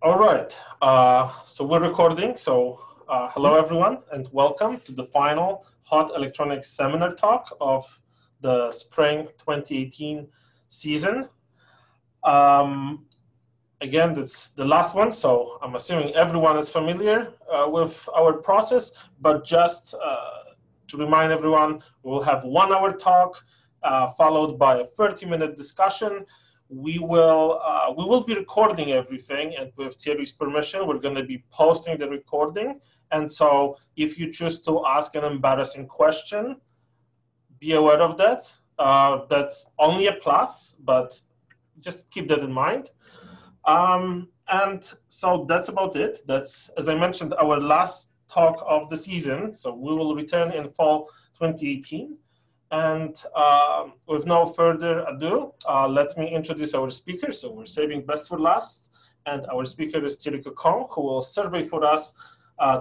All right, so we're recording. So hello everyone and welcome to the final Hot Electronics Seminar Talk of the Spring 2018 season. Again, that's the last one, so I'm assuming everyone is familiar with our process, but just to remind everyone, we'll have 1 hour talk followed by a 30-minute discussion. We will be recording everything, and with Thierry's permission, we're going to be posting the recording. And so if you choose to ask an embarrassing question, be aware of that. That's only a plus, but just keep that in mind. And so that's about it. That's, as I mentioned, our last talk of the season. So we will return in fall 2018. And with no further ado, let me introduce our speaker. So we're saving best for last. And our speaker is Thierry Cocon, who will survey for us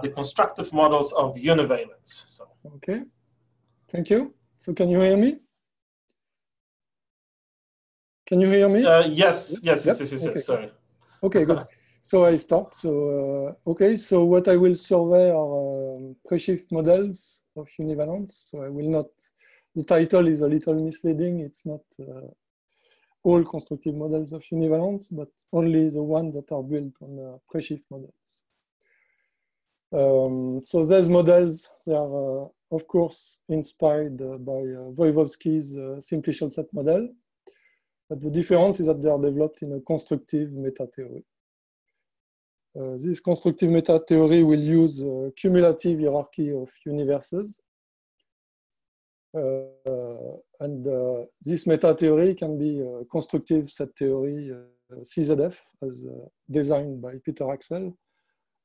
the constructive models of univalence. So. Okay, thank you. So can you hear me? Can you hear me? Yes, yes, yep. yes, okay. Sorry. Okay, good. So I start. So, okay, so what I will survey are preshift models of univalence. So I will not, the title is a little misleading. It's not all constructive models of univalence, but only the ones that are built on preshift models. So these models, they are, of course, inspired by Voevodsky's simplicial set model. But the difference is that they are developed in a constructive meta-theory. This constructive meta-theory will use a cumulative hierarchy of universes. This meta-theory can be a constructive set theory, CZF, as designed by Peter Axel,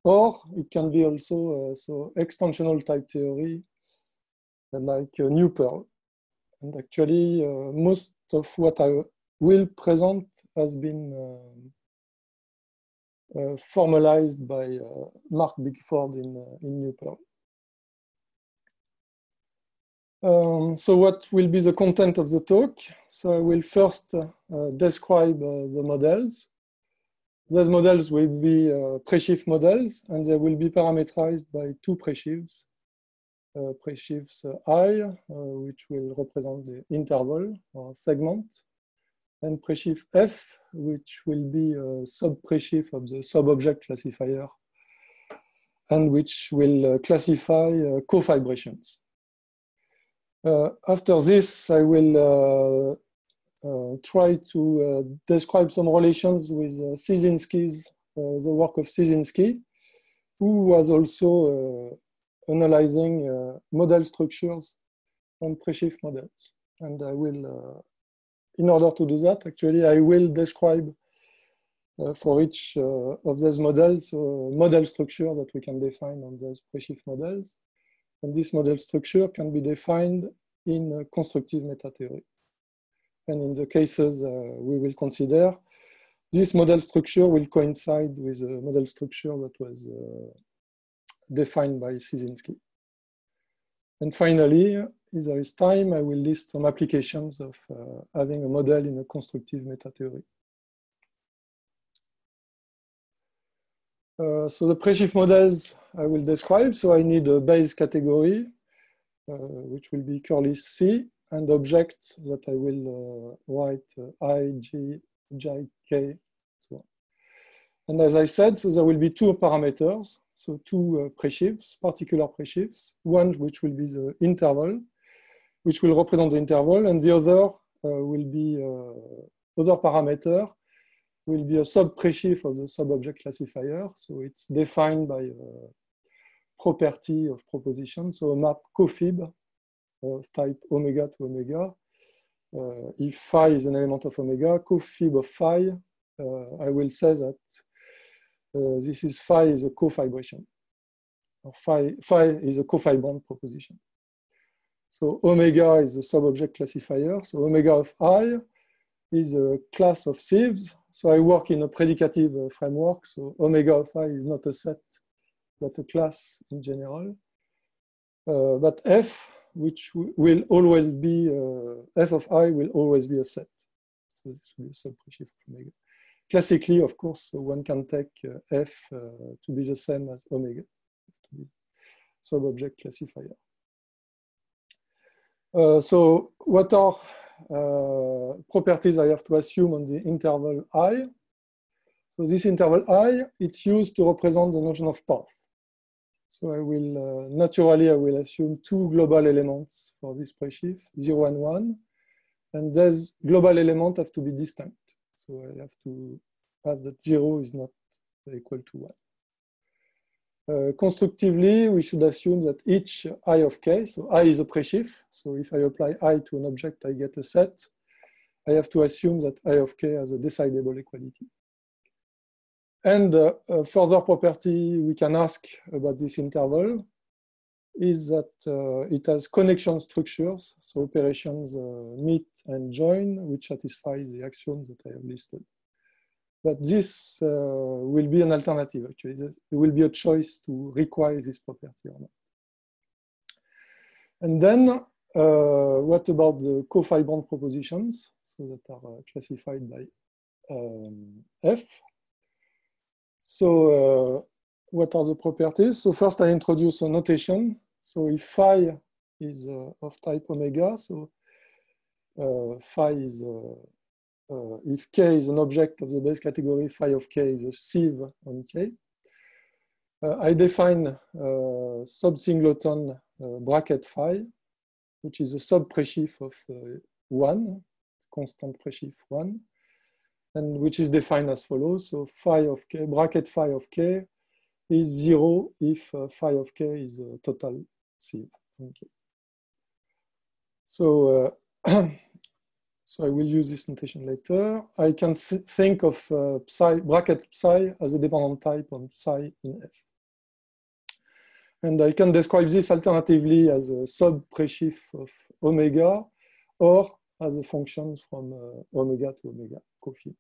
or it can be also so extensional type theory, like New-Pearl. And actually, most of what I will present has been formalized by Mark Bickford in New-Pearl. So what will be the content of the talk? So I will first describe the models. Those models will be preshift models, and they will be parameterized by 2 preshifts. Preshifts I, which will represent the interval or segment, and preshift F, which will be a sub-preshift of the sub-object classifier, and which will classify co-fibrations. After this, I will try to describe some relations with Cieszynski's, the work of Cieszynski, who was also analyzing model structures on preshift models. And I will in order to do that, actually, I will describe for each of these models model structure that we can define on those preshift models. And this model structure can be defined in constructive meta-theory. And in the cases we will consider, this model structure will coincide with a model structure that was defined by Cieszynski. And finally, if there is time, I will list some applications of having a model in a constructive meta-theory. So the preshift models I will describe. So I need a base category, which will be curly C, and objects that I will write I, G, J, K, so on. And as I said, so there will be 2 parameters. So 2 preshifts, particular preshifts, one which will be the interval, which will represent the interval, and the other will be other parameter will be a sub-preshift of the sub-object classifier. So it's defined by a property of proposition. So a map cofib of type omega to omega. If phi is an element of omega, cofib of phi, I will say that this is phi is a cofibration. Or phi is a cofibrant proposition. So omega is a sub-object classifier. So omega of I is a class of sieves. So I work in a predicative framework. So omega of I is not a set, but a class in general. But F, which will always be, F of I will always be a set. So this will be a sub-preshift of omega. classically, of course, one can take F to be the same as omega, to be sub-object classifier. So what are properties I have to assume on the interval I? So this interval I, it's used to represent the notion of path. So I will, naturally, I will assume two global elements for this presheaf, 0 and 1. And these global elements have to be distinct. So I have to have that 0 is not equal to 1. Constructively, we should assume that each I of k, so I is a presheaf. So if I apply I to an object, I get a set. I have to assume that I of k has a decidable equality. And a further property we can ask about this interval is that it has connection structures, so operations meet and join, which satisfy the axioms that I have listed. But this will be an alternative, actually. There will be a choice to require this property or not. And then, what about the cofibrant propositions, so that are classified by F? So what are the properties? So first I introduce a notation. So if phi is of type omega, so phi is, if k is an object of the base category, phi of k is a sieve on k. I define sub-singleton bracket phi, which is a sub-presheaf of 1, constant presheaf 1. And which is defined as follows. So phi of k, bracket phi of k is 0 if phi of k is a total sieve. Okay. So, so I will use this notation later. I can think of psi, bracket psi as a dependent type on psi in F. And I can describe this alternatively as a sub-presheaf of omega or as a function from omega to omega cofi.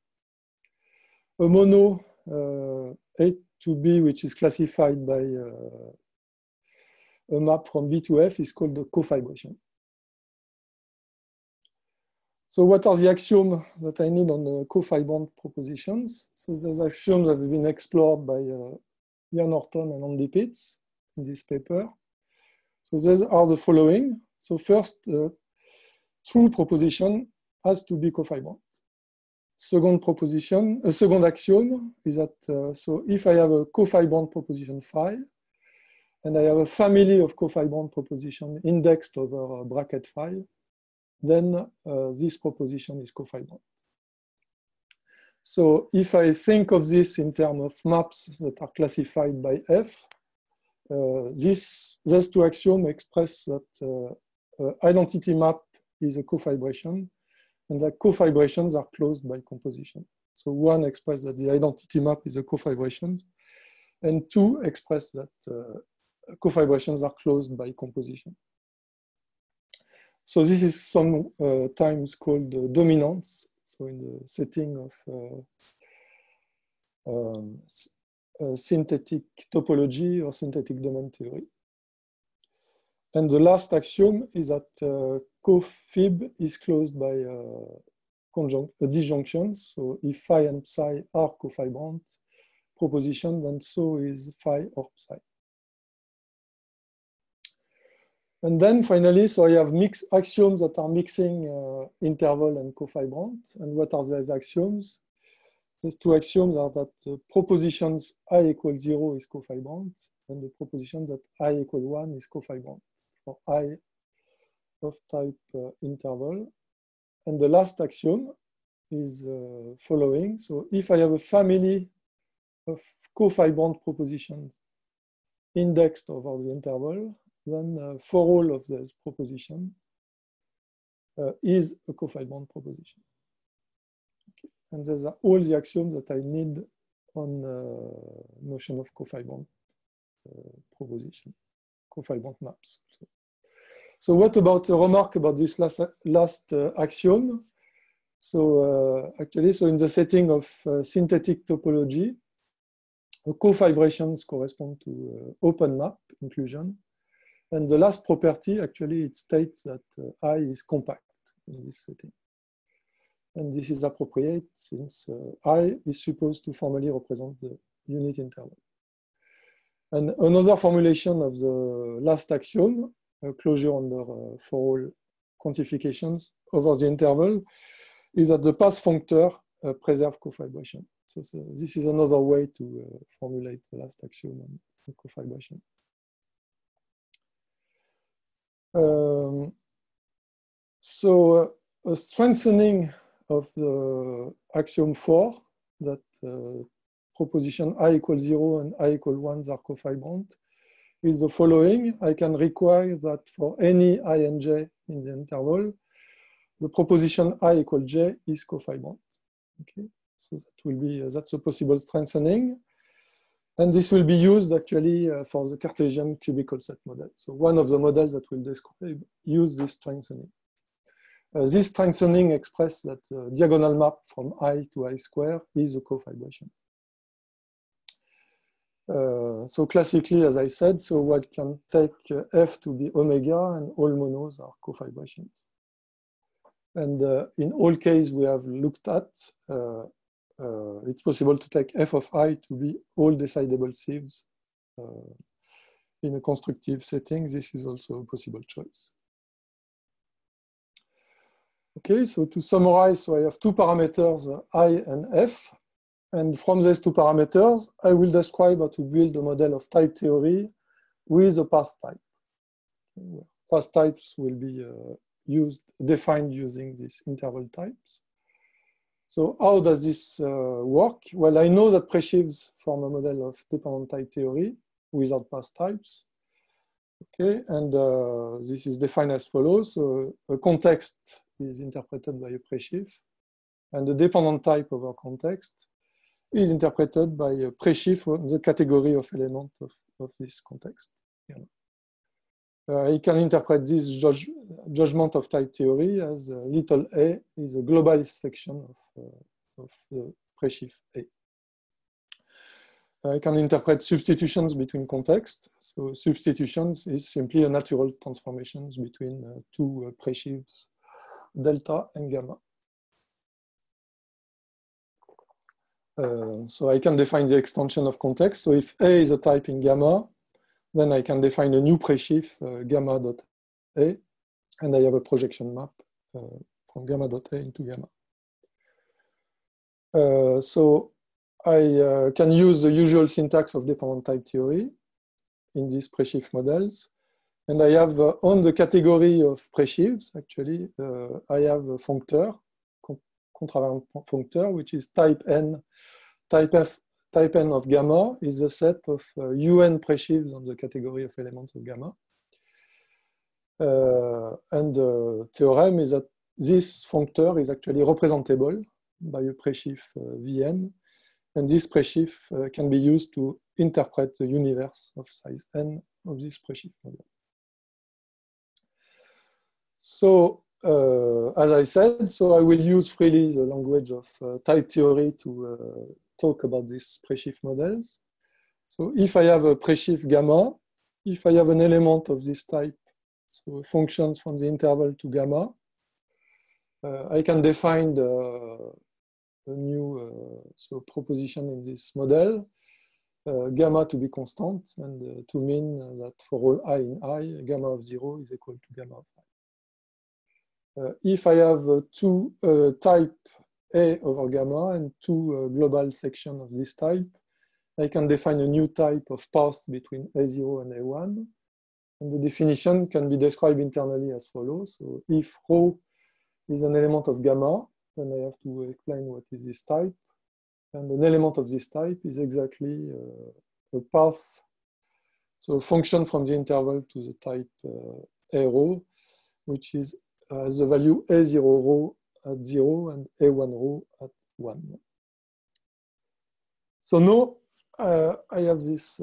A mono A to B, which is classified by a map from B to F, is called the cofibration. So what are the axioms that I need on the cofibrant propositions? So those axioms have been explored by Jan Horton and Andy Pitts in this paper. So these are the following. So first, true proposition has to be cofibrant. Second proposition, a second axiom is that, so if I have a cofibrant proposition phi, and I have a family of cofibrant proposition indexed over bracket phi, then this proposition is cofibrant. So if I think of this in terms of maps that are classified by F, these two axioms express that identity map is a cofibration, and that cofibrations are closed by composition. So one expresses that the identity map is a cofibration, and two express that cofibrations are closed by composition. So this is sometimes called dominance. So in the setting of synthetic topology or synthetic domain theory. And the last axiom is that cofib is closed by disjunctions. So if phi and psi are cofibrant proposition, then so is phi or psi. And then finally, so I have mixed axioms that are mixing interval and cofibrant. And what are these axioms? These two axioms are that propositions I equal 0 is cofibrant, and the proposition that I equal 1 is cofibrant for I of type interval. And the last axiom is following. So if I have a family of cofibrant propositions indexed over the interval, then for all of these propositions is a cofibrant proposition. Okay. And these are all the axioms that I need on notion of cofibrant proposition, cofibrant maps. So what about a remark about this last axiom? So actually, so in the setting of synthetic topology, cofibrations correspond to open map inclusion. And the last property, actually, it states that I is compact in this setting. And this is appropriate since I is supposed to formally represent the unit interval. And another formulation of the last axiom, closure under for all quantifications over the interval, is that the path functor preserve cofibration. So this is another way to formulate the last axiom on cofibration. So a strengthening of the axiom 4 that proposition I equals 0 and I equals 1 are cofibrant is the following. I can require that for any I and j in the interval, the proposition I equals j is cofibrant. Okay, so that will be that's a possible strengthening, and this will be used actually for the Cartesian cubical set model. So one of the models that will describe use this strengthening. This strengthening expresses that diagonal map from I to I square is a cofibration. So classically, as I said, so one can take F to be omega, and all monos are cofibrations. And in all cases we have looked at, it's possible to take F of I to be all decidable sieves in a constructive setting. This is also a possible choice. Okay, so to summarize, so I have two parameters, I and F. And from these two parameters, I will describe how to build a model of type theory with a path type. Path types will be defined using these interval types. So how does this work? Well, I know that presheaves form a model of dependent type theory without path types. Okay, and this is defined as follows. So a context is interpreted by a presheaf, and the dependent type over context is interpreted by a presheaf on the category of element of this context. I can interpret this judgment of type theory as little a is a global section of the presheaf A. I can interpret substitutions between contexts. So substitutions is simply a natural transformations between two presheaves, delta and gamma. So I can define the extension of context. So if A is a type in gamma, then I can define a new presheaf gamma dot A, and I have a projection map from gamma dot A into gamma. So I can use the usual syntax of dependent type theory in these presheaf models. And I have on the category of presheaves, actually, I have a functor, contravariant functor, which is type n. Type n of gamma is a set of un presheaves on the category of elements of gamma. And the theorem is that this functor is actually representable by a presheaf Vn. And this presheaf can be used to interpret the universe of size n of this presheaf model. So, as I said, so I will use freely the language of type theory to talk about these presheaf models. So if I have a presheaf gamma, if I have an element of this type, so functions from the interval to gamma, I can define a new proposition in this model, gamma to be constant, and to mean that for all I in I, gamma of 0 is equal to gamma of I. If I have two type A over gamma and two global sections of this type, I can define a new type of path between A0 and A1. And the definition can be described internally as follows. So if ρ is an element of gamma, then I have to explain what is this type. And an element of this type is exactly a path, so a function from the interval to the type A ρ, which is has the value A0 ρ at 0 and A1 ρ at 1. So now I have these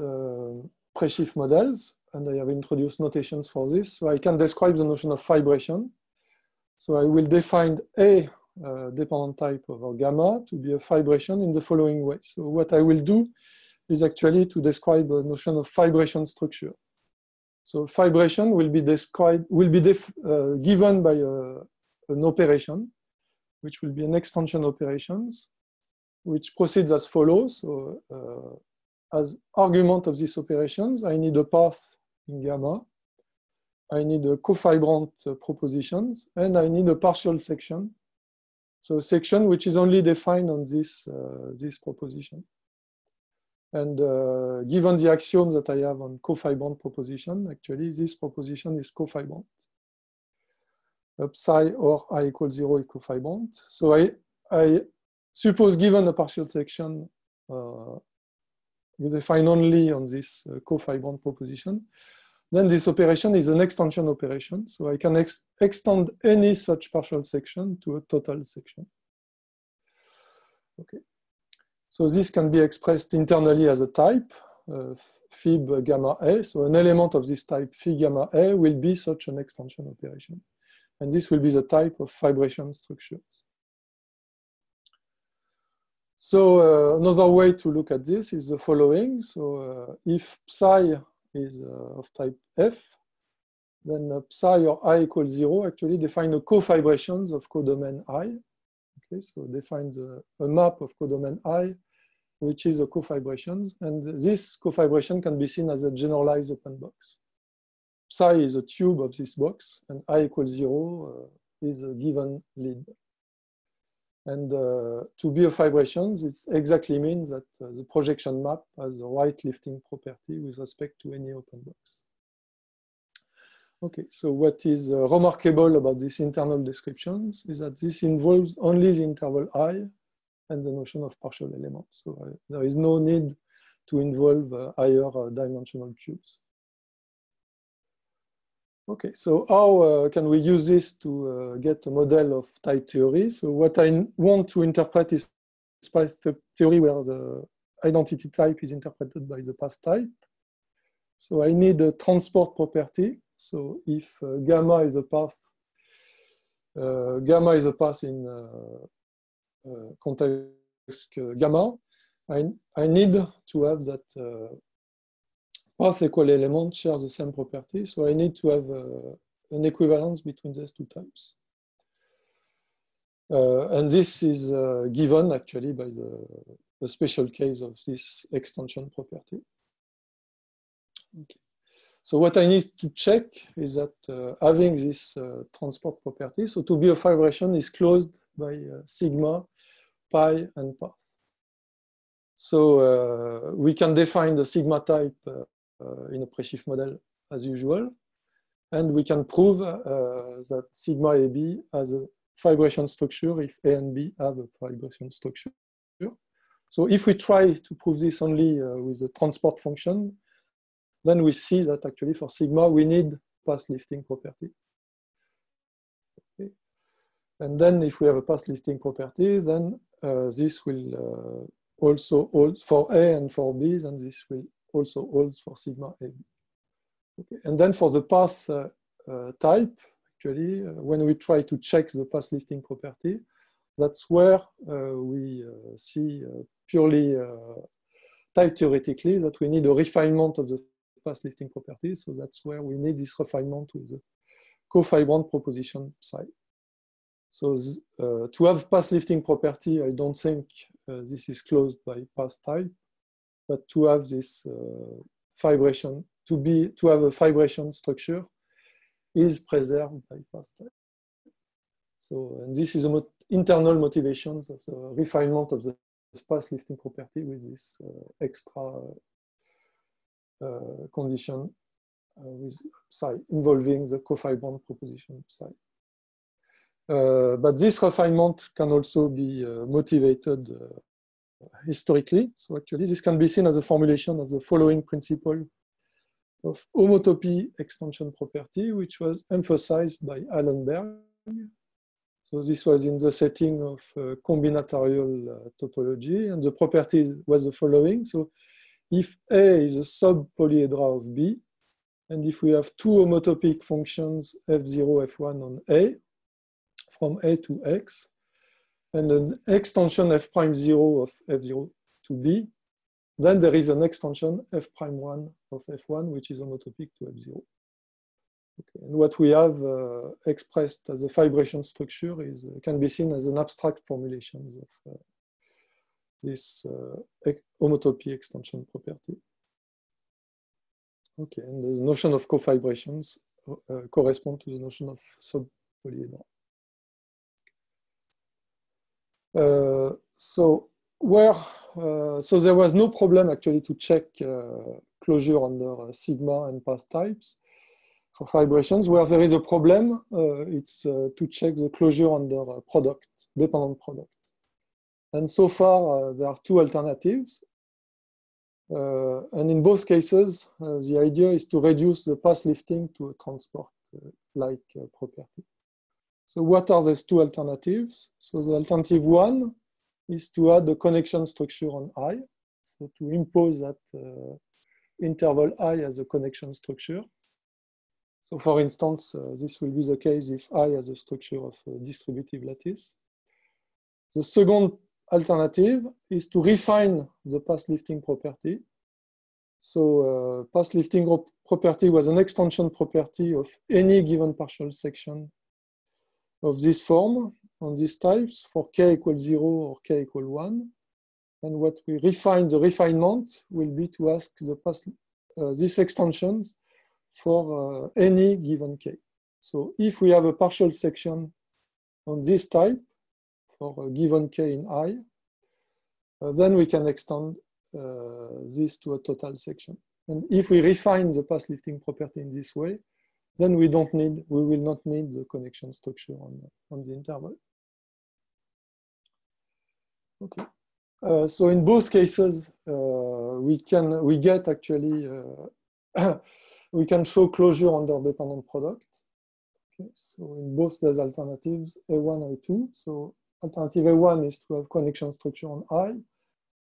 presheaf models, and I have introduced notations for this. So I can describe the notion of fibration. So I will define A dependent type over gamma to be a fibration in the following way. So what I will do is actually to describe a notion of fibration structure. So fibration will be described, given by an operation, which will be an extension operations, which proceeds as follows. So as argument of these operations, I need a path in gamma, I need a cofibrant propositions, and I need a partial section. So a section which is only defined on this, this proposition. And given the axiom that I have on cofibrant proposition, actually this proposition is cofibrant. Psi or I equals 0 is cofibrant. So I suppose given a partial section, we define only on this cofibrant proposition, then this operation is an extension operation. So I can extend any such partial section to a total section. Okay. So this can be expressed internally as a type, phi gamma A. So an element of this type, phi gamma A, will be such an extension operation. And this will be the type of fibration structures. So another way to look at this is the following. So if psi is of type F, then psi or I equals 0 actually define a cofibrations of codomain I. Okay, so defines a map of codomain I, which is a cofibrations. And this cofibration can be seen as a generalized open box. Psi is a tube of this box, and I equals 0 is a given lead. And to be a fibration, it exactly means that the projection map has a right lifting property with respect to any open box. Okay, so what is remarkable about these internal descriptions is that this involves only the interval I and the notion of partial elements. So there is no need to involve higher dimensional cubes. Okay, so how can we use this to get a model of type theory? So what I want to interpret is space theory where the identity type is interpreted by the path type. So I need a transport property. So if gamma is a path in context gamma, I need to have that path equal element shares the same property. So I need to have an equivalence between these two types. And this is given actually by the special case of this extension property. Okay. So what I need to check is that having this transport property, so to be a fibration is closed by sigma, pi, and path. So we can define the sigma type in a Preshift model as usual, and we can prove that sigma AB has a fibration structure if A and B have a fibration structure. So if we try to prove this only with the transport function, then we see that actually for sigma we need path lifting property. Okay. And then if we have a path lifting property, then this will also hold for A and for B, and this will also holds for sigma AB. Okay. And then for the path type, actually, when we try to check the path lifting property, that's where we see purely type theoretically that we need a refinement of the path lifting property. So that's where we need this refinement with the cofibrant proposition psi. So to have path lifting property, I don't think this is closed by path type. But to have this fibration, to have a fibration structure is preserved by path type. So, and this is an internal motivations of the refinement of the path lifting property with this extra condition with psi involving the cofibrant proposition psi. But this refinement can also be motivated historically. So actually, this can be seen as a formulation of the following principle of homotopy extension property, which was emphasized by Allenberg. So this was in the setting of combinatorial topology, and the property was the following. So if A is a sub-polyhedra of B, and if we have two homotopic functions f0, f1 on A, from A to X, and an extension f'0 of f0 to B, then there is an extension f'1 of f1, which is homotopic to f0. Okay. And what we have expressed as a fibration structure can be seen as an abstract formulation of this homotopy extension property. Okay, and the notion of cofibrations correspond to the notion of subpolyhedra. So there was no problem actually to check closure under sigma and path types for fibrations. Where there is a problem, it's to check the closure under product, dependent product. And so far, there are two alternatives. And in both cases, the idea is to reduce the path lifting to a transport-like property. So what are those two alternatives? So the alternative one is to add a connection structure on I, so to impose that interval I as a connection structure. So for instance, this will be the case if I has a structure of a distributive lattice. The second alternative is to refine the path lifting property. So path lifting property was an extension property of any given partial section of this form on these types for k equals 0 or k equals 1. And what we refine, the refinement will be to ask the these extensions for any given k. So if we have a partial section on this type for a given k in I, then we can extend this to a total section. And if we refine the path lifting property in this way, then we will not need the connection structure on the interval. Okay. So in both cases, we get actually we can show closure under dependent product. Okay. So in both those alternatives, A1 and A2. So alternative A1 is to have connection structure on I.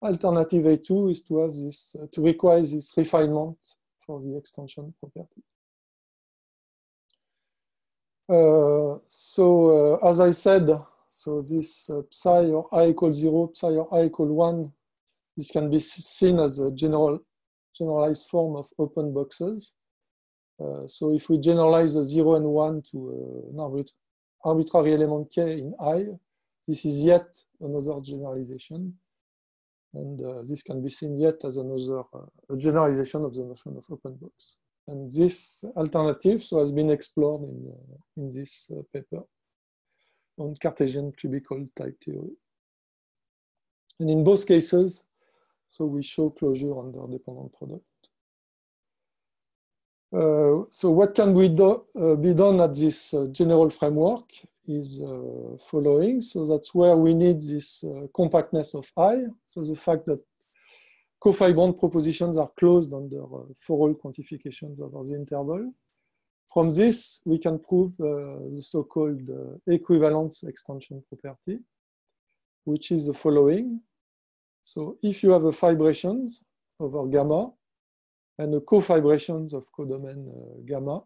Alternative A2 is to have this to require this refinement for the extension property. As I said, so this psi or I equals 0, psi or I equals 1, this can be seen as a generalized form of open boxes. So if we generalize the 0 and 1 to an arbitrary element k in I, this is yet another generalization. And this can be seen yet as another generalization of the notion of open box. And this alternative has been explored in this paper on Cartesian cubical type theory. And in both cases, so we show closure under dependent product. So what can be done at this general framework is following. So that's where we need this compactness of I. So the fact that cofibrant propositions are closed under for all quantifications over the interval. From this, we can prove the so-called equivalence extension property, which is the following. So if you have a fibrations over gamma and a cofibrations of codomain gamma,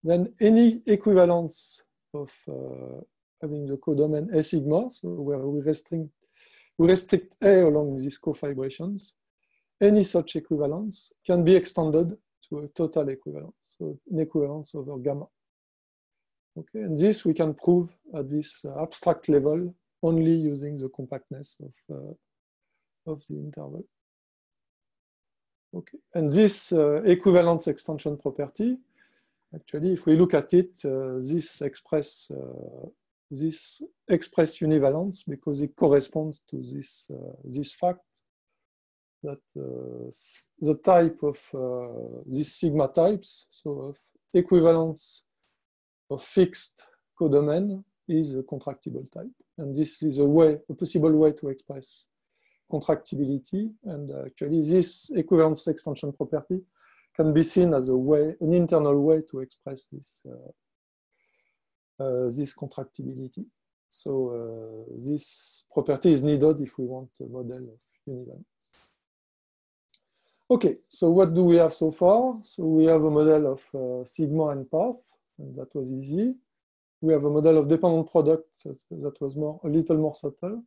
then any equivalence of having the codomain A sigma, so where we restrict A along these cofibrations, any such equivalence can be extended to a total equivalence, so an equivalence over gamma. Okay, and this we can prove at this abstract level only using the compactness of the interval. Okay, and this equivalence extension property, actually, if we look at it, this express univalence because it corresponds to this fact that the type of these sigma types, so of equivalence of fixed codomain, is a contractible type. And this is a possible way to express contractibility. And actually, this equivalence extension property can be seen as an internal way to express this contractibility. So this property is needed if we want a model of univalence. Okay, so what do we have so far? So we have a model of sigma and path, and that was easy. We have a model of dependent product that was a little more subtle.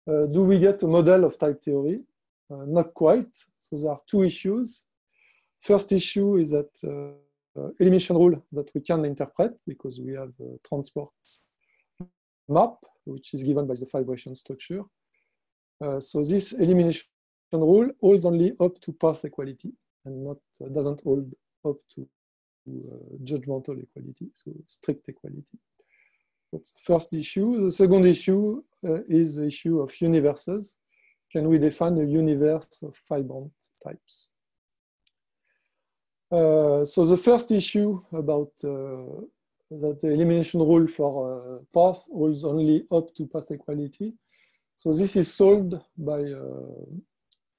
Do we get a model of type theory? Not quite. So there are two issues. First issue is that elimination rule that we can interpret because we have a transport map, which is given by the vibration structure. So this elimination rule holds only up to path equality and doesn't hold up to judgmental equality, so strict equality. That's the first issue. The second issue is the issue of universes. Can we define a universe of fibrant types? So the first issue about that the elimination rule for path holds only up to path equality. So this is solved by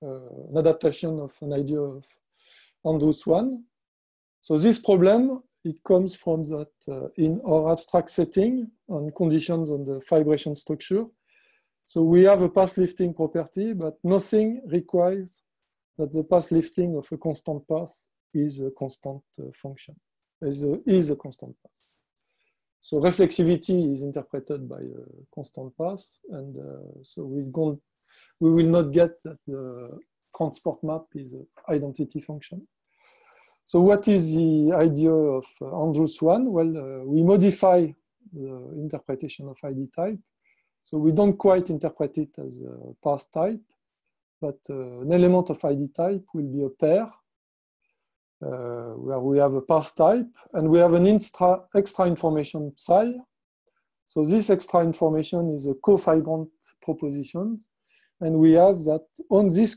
an adaptation of an idea of Andrew Swan. So this problem, it comes from that in our abstract setting on conditions on the vibration structure. So we have a path lifting property, but nothing requires that the path lifting of a constant path is a constant function, is a constant path. So reflexivity is interpreted by a constant path, and so we will not get that the transport map is an identity function. So what is the idea of Andrew Swan? Well, we modify the interpretation of ID type. So we don't quite interpret it as a path type, but an element of ID type will be a pair where we have a path type and we have an extra information psi. So this extra information is a cofibrant proposition. And we have that on this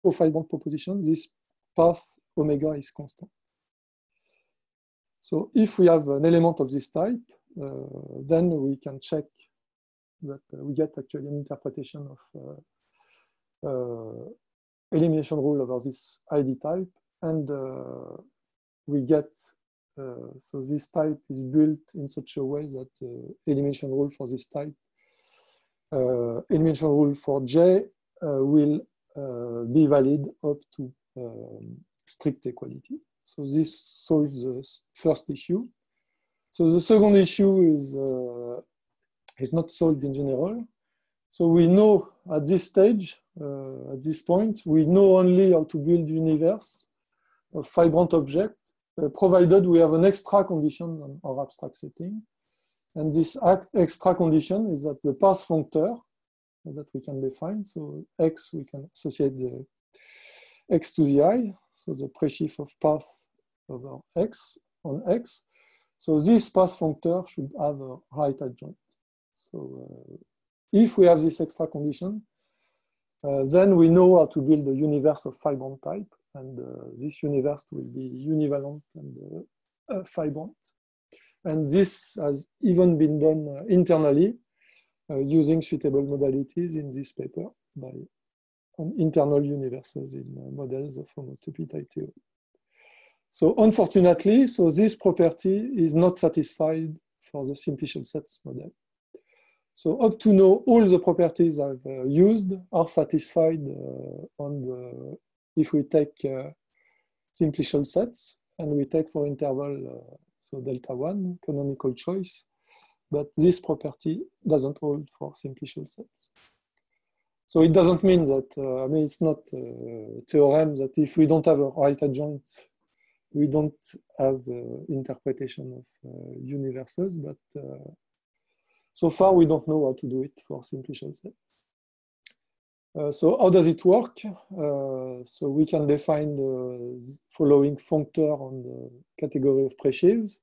cofibrant proposition, this path omega is constant. So if we have an element of this type, then we can check that we get actually an interpretation of elimination rule over this ID type. And we get, so this type is built in such a way that elimination rule for this type, elimination rule for J will be valid up to strict equality. So this solves the first issue. So the second issue is not solved in general. So we know at this stage, at this point, we know only how to build universe of fibrant object, provided we have an extra condition on our abstract setting. And this extra condition is that the path functor that we can define, so x, we can associate the x to the I, so the presheaf of path over x on x. So this path functor should have a right adjoint. So if we have this extra condition, then we know how to build a universe of fibrant type, and this universe will be univalent and fibrant. And this has even been done internally using suitable modalities in this paper by internal universes in models of homotopy type theory. So unfortunately, so this property is not satisfied for the simplicial sets model. So up to now, all the properties I've used are satisfied on the, if we take simplicial sets and we take for interval, so delta 1, canonical choice, but this property doesn't hold for simplicial sets. So it doesn't mean that, I mean, it's not a theorem that if we don't have a right adjoint, we don't have interpretation of universes, but so far we don't know how to do it for simplicial sets. So how does it work? So we can define the following functor on the category of presheaves.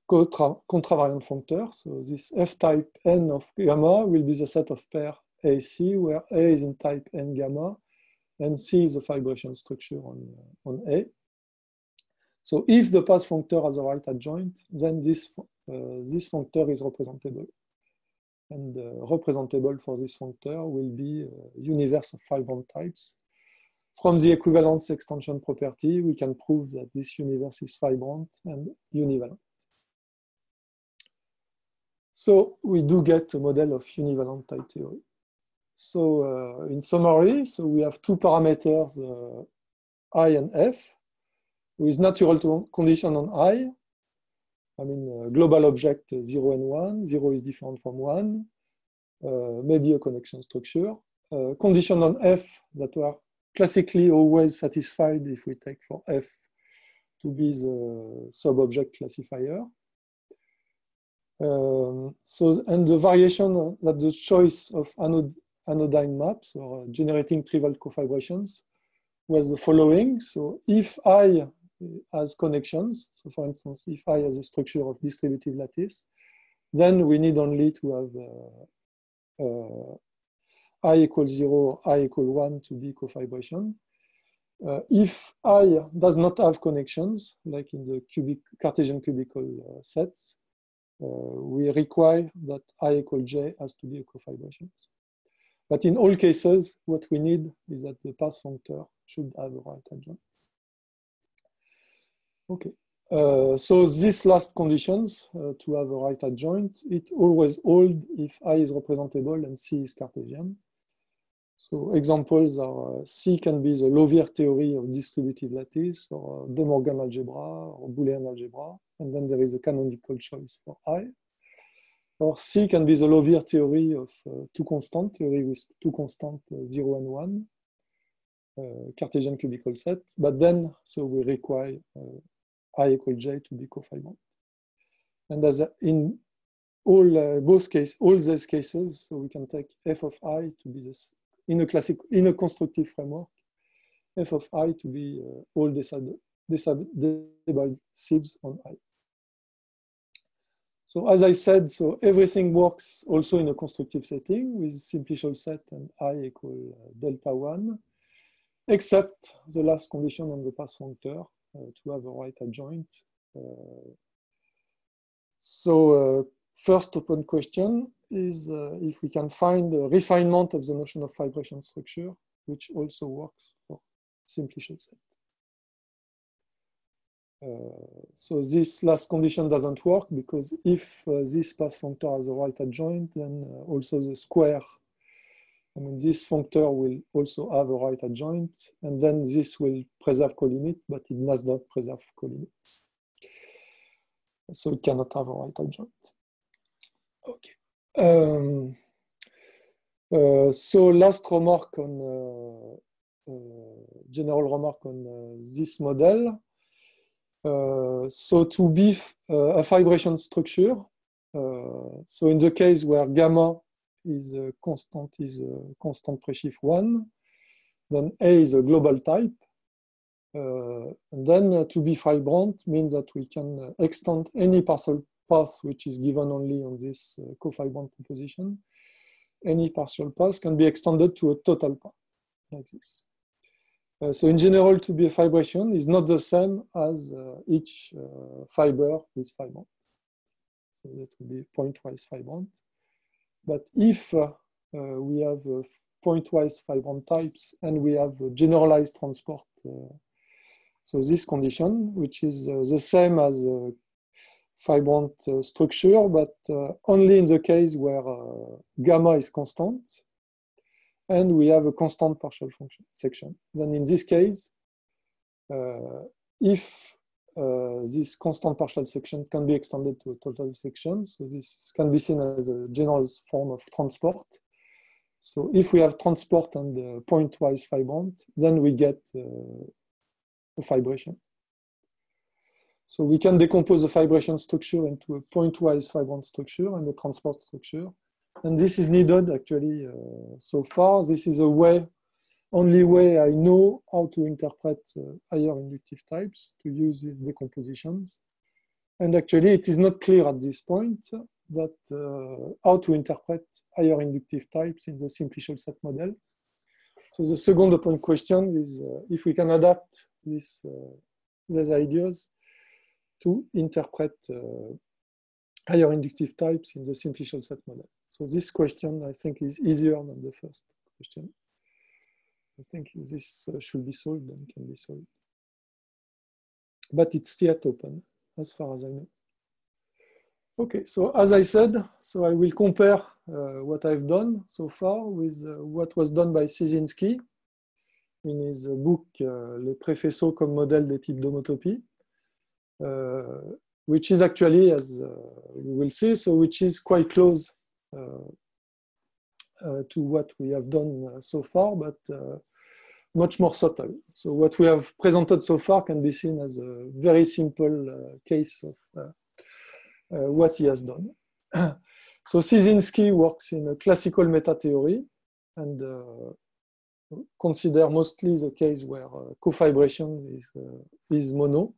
Contravariant functor. So this F type N of gamma will be the set of pair A, C, where A is in type N gamma, and C is the vibration structure on A. So if the path functor has a right adjoint, then this functor is representable. And representable for this functor will be a universe of fibrant types. From the equivalence extension property, we can prove that this universe is fibrant and univalent. So we do get a model of univalent type theory. So in summary, so we have two parameters, I and F, with natural condition on I. I mean, global object 0 and 1. 0 is different from 1. Maybe a connection structure. Condition on F that are classically always satisfied if we take for F to be the sub-object classifier. And the variation that the choice of anodyne maps or generating trivial cofibrations was the following. So if I has connections, so for instance, if I has a structure of distributive lattice, then we need only to have I equals 0, I equal 1 to be cofibration. If I does not have connections, like in the Cartesian cubical sets, we require that I equal j has to be a cofibration. But in all cases, what we need is that the path functor should have a right adjoint. Okay. So these last conditions to have a right adjoint, it always holds if I is representable and C is Cartesian. So examples are C can be the Lauvier theory of distributive lattice or De Morgan algebra or Boolean algebra. And then there is a canonical choice for I. Or C can be the Lauvier theory of two constant theory with two constant 0 and 1, Cartesian cubical set. But then, so we require I equal j to be cofibrant. And as in all both cases, all these cases, so we can take f of I to be this in a constructive framework, f of I to be all decided by sieves on I. So as I said, so everything works also in a constructive setting with simplicial set and I equal delta 1, except the last condition on the path functor to have a right adjoint. First open question is if we can find a refinement of the notion of fibration structure, which also works for simplicial set. So this last condition doesn't work because if this path functor has a right adjoint, then also the square, I mean, this functor will also have a right adjoint, and then this will preserve colimit, but it does not preserve colimit. So it cannot have a right adjoint. Okay. So last remark on general remark on this model. So to be a fibration structure, so in the case where gamma is a constant presheaf 1, then A is a global type. And then to be fibrant means that we can extend any partial path which is given only on this cofibrant proposition. Any partial path can be extended to a total path, like this. So in general, to be a fibration is not the same as each fiber with fibrant. So that will be pointwise fibrant. But if we have pointwise fibrant types and we have a generalized transport, so this condition, which is the same as a fibrant structure, but only in the case where gamma is constant, and we have a constant partial function section. Then in this case, if this constant partial section can be extended to a total section, so this can be seen as a general form of transport. So if we have transport and pointwise fibrant, then we get a fibration. So we can decompose the fibration structure into a pointwise fibrant structure and a transport structure. And this is needed actually so far. This is a way, only way I know how to interpret higher inductive types to use these decompositions. And actually it is not clear at this point that how to interpret higher inductive types in the simplicial set model. So the second open question is if we can adapt these ideas to interpret higher inductive types in the simplicial set model. So this question, I think, is easier than the first question. I think this should be solved and can be solved. But it's yet open, as far as I know. Okay, so as I said, so I will compare what I've done so far with what was done by Cieszynski in his book Les préfaisceaux comme modèle des types d'homotopie. Which is actually, as we will see, so which is quite close to what we have done so far, but much more subtle. So what we have presented so far can be seen as a very simple case of what he has done. So Cieszynski works in a classical meta-theory and consider mostly the case where cofibration is mono.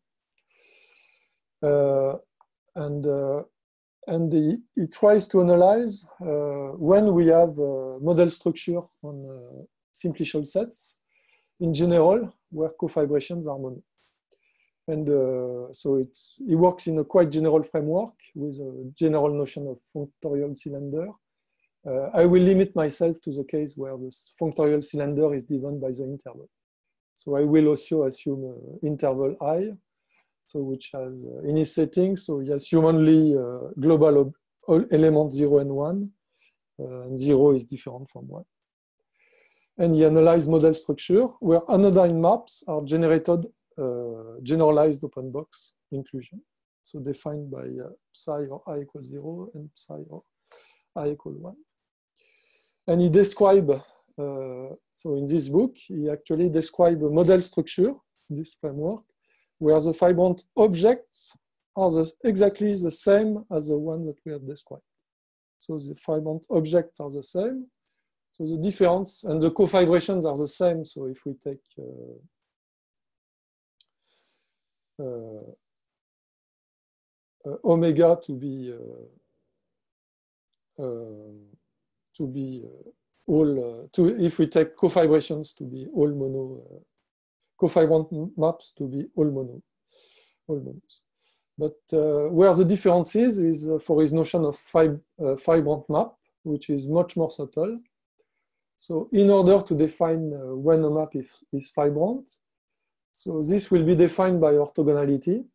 And he tries to analyze when we have model structure on simplicial sets in general where cofibrations are mono. And so he works in a quite general framework with a general notion of functorial cylinder. I will limit myself to the case where this functorial cylinder is given by the interval. So I will also assume interval I, so which has in his setting, so he assumes only global element 0 and 1, and 0 is different from 1. And he analyzed model structure where anodyne maps are generated generalized open box inclusion. So defined by psi or I equals 0 and psi or I equals 1. And he described, so in this book, he actually described a model structure, this framework, where the fibrant objects are exactly the same as the one that we have described. So the fibrant objects are the same. So the difference, and the cofibrations are the same. So if we take omega to be all, if we take cofibrations to be all mono, cofibrant maps to be all mono, all monos. But where the difference is for his notion of fibrant map, which is much more subtle. So in order to define when a map is fibrant, so this will be defined by orthogonality.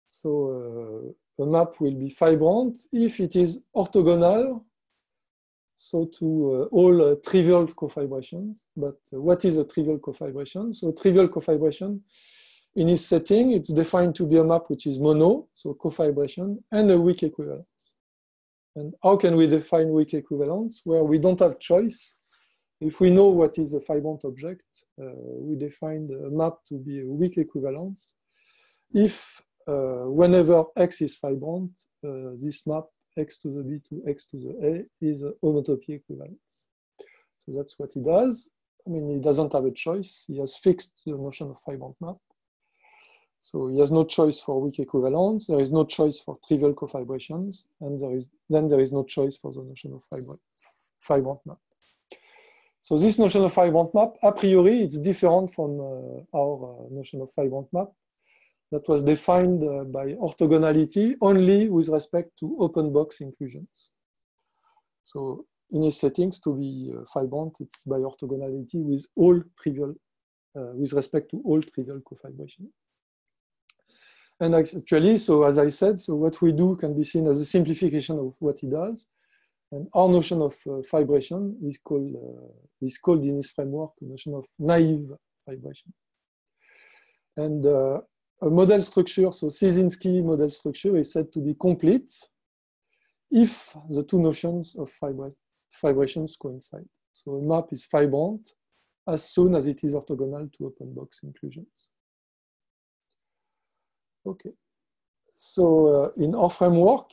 So a map will be fibrant if it is orthogonal, so to all trivial cofibrations. But what is a trivial cofibration? So trivial cofibration, in its setting, it's defined to be a map which is mono, so cofibration, and a weak equivalence. And how can we define weak equivalence? Where we don't have choice. If we know what is a fibrant object, we define a map to be a weak equivalence. If whenever X is fibrant, this map X to the B to X to the A is a homotopy equivalence. So that's what he does. I mean, he doesn't have a choice. He has fixed the notion of fibrant map. So he has no choice for weak equivalence. There is no choice for trivial cofibrations. And there is no choice for the notion of fibrant map. So this notion of fibrant map, a priori, it's different from our notion of fibrant map that was defined by orthogonality only with respect to open box inclusions. So in his settings, to be fibrant, it's by orthogonality with all trivial, with respect to all trivial cofibration. And actually, so as I said, so what we do can be seen as a simplification of what he does. And our notion of fibration is called in his framework the notion of naive fibration. And a model structure, so Cieszynski model structure is said to be complete if the two notions of fibrations coincide. So a map is fibrant as soon as it is orthogonal to open box inclusions. Okay. So in our framework,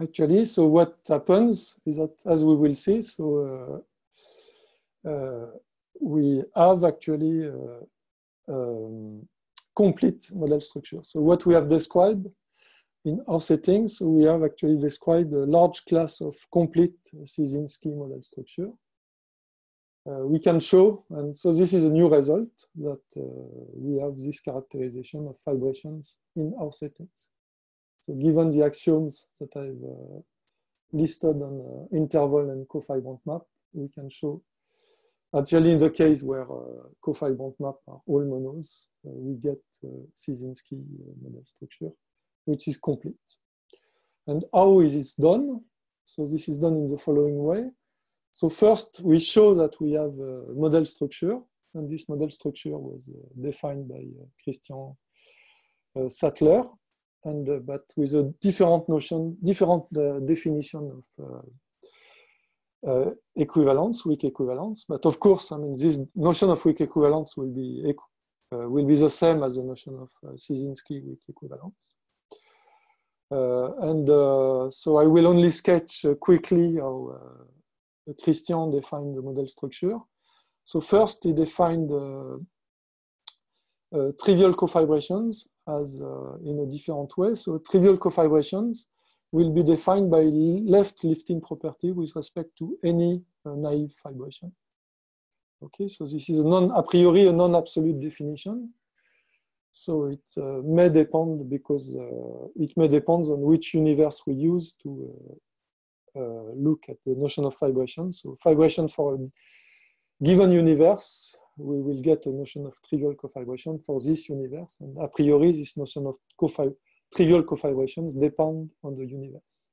actually, so what happens is that, as we will see, so we have actually complete model structure. So what we have described in our settings, so we have actually described a large class of complete Cieszynski model structure. We can show, and so this is a new result, that we have this characterization of fibrations in our settings. So given the axioms that I've listed on interval and cofibrant map, we can show, actually in the case where cofibrant map are all monos, we get Cieszynski model structure, which is complete. And how is this done? So this is done in the following way. So first, we show that we have a model structure, and this model structure was defined by Christian Sattler, and but with a different notion, different definition equivalence, weak equivalence. But of course, I mean, this notion of weak equivalence will be the same as the notion of Ciesinski weak equivalence. So I will only sketch quickly how Christian defined the model structure. So first, he defined trivial cofibrations as in a different way. So trivial cofibrations will be defined by left lifting property with respect to any naive fibration. Okay, so this is a priori a non-absolute definition. So it may depend because it may depend on which universe we use to look at the notion of fibration. So fibration for a given universe, we will get a notion of trivial cofibration for this universe. And a priori, this notion of trivial cofibrations depend on the universe.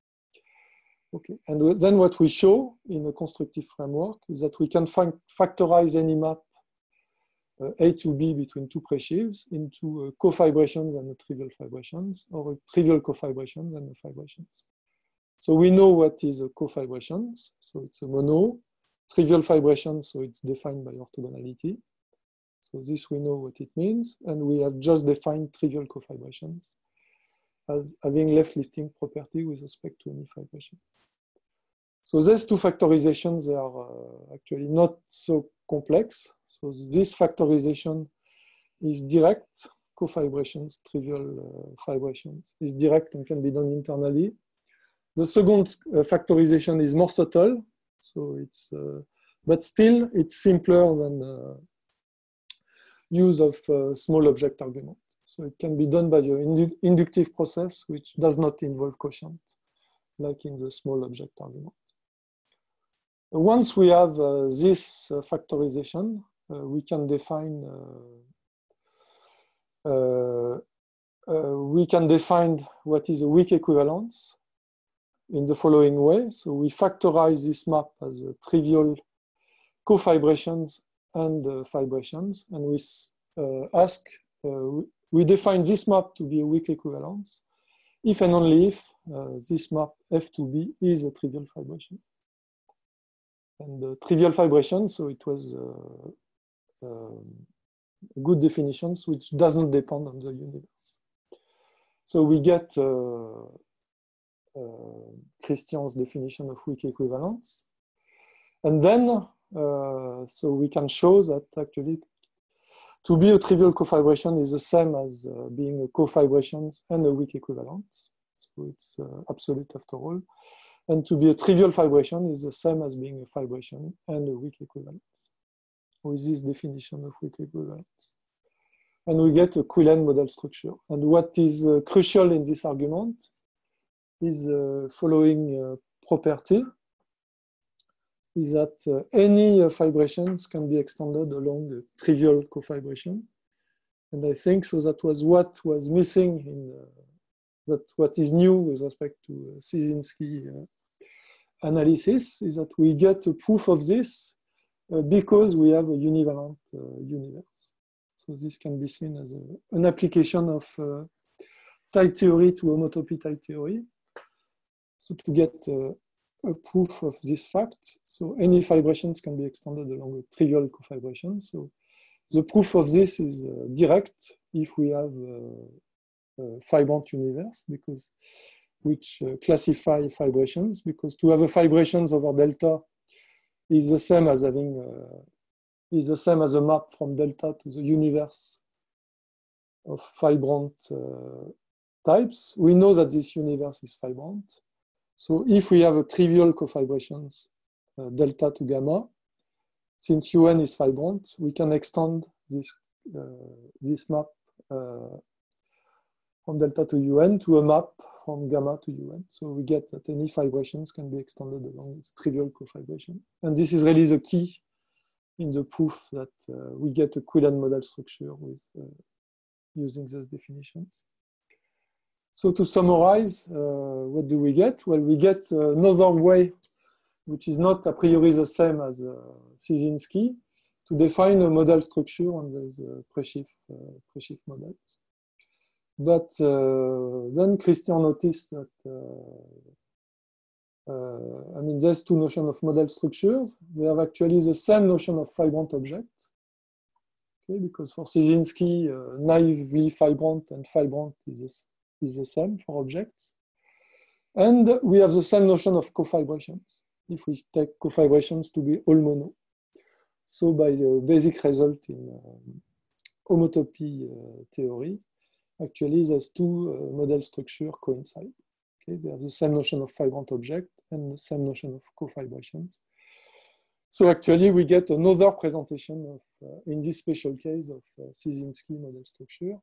Okay, and then what we show in a constructive framework is that we can factorize any map A to B between two presheaves into cofibrations and trivial fibrations, or trivial cofibrations and fibrations. So we know what is a cofibrations. So it's a mono. Trivial fibration, so it's defined by orthogonality. So this we know what it means, and we have just defined trivial cofibrations as having left lifting property with respect to any fibration. So these two factorizations are actually not so complex. So this factorization is direct cofibrations, trivial fibrations is direct and can be done internally. The second factorization is more subtle. So it's, but still it's simpler than use of small object argument. So it can be done by the inductive process, which does not involve quotient, like in the small object argument. Once we have this factorization, we can define what is a weak equivalence in the following way. So we factorize this map as trivial cofibrations and fibrations, and we we define this map to be a weak equivalence if and only if this map F2B is a trivial fibration. And the trivial fibration, so it was good definitions which doesn't depend on the universe. So we get Christian's definition of weak equivalence. And then, so we can show that actually to be a trivial cofibration is the same as being a cofibrations and a weak equivalence. So it's absolute after all. And to be a trivial fibration is the same as being a fibration and a weak equivalence with this definition of weak equivalence. And we get a Quillen model structure. And what is crucial in this argument is the following property, is that any fibrations can be extended along a trivial cofibration. And I think so that was what was missing in that what is new with respect to Ciesinski analysis is that we get a proof of this because we have a univalent universe. So this can be seen as an application of type theory to homotopy type theory. So to get a proof of this fact, so any fibrations can be extended along a trivial cofibration. So the proof of this is direct if we have a fibrant universe, because which classify fibrations, because to have a fibrations over delta is the same as having is the same as a map from delta to the universe of fibrant types. We know that this universe is fibrant. So if we have a trivial cofibrations delta to gamma, since UN is fibrant, we can extend this this map from delta to UN to a map from gamma to UN. So we get that any fibrations can be extended along trivial cofibration. And this is really the key in the proof that we get a Quillen model structure with using those definitions. So to summarize, what do we get? Well, we get another way, which is not a priori the same as Ciesinski, to define a model structure on these presheaf models. But then Christian noticed that I mean, there's two notions of model structures. They have actually the same notion of fibrant object. Okay, because for Szyszynski, naively fibrant and fibrant is the same for objects. And we have the same notion of cofibrations, if we take cofibrations to be all mono. So by the basic result in homotopy theory, actually there's two model structure coincide. Okay, they have the same notion of fibrant object and the same notion of cofibrations. So actually we get another presentation of, in this special case of Szyszynski model structure.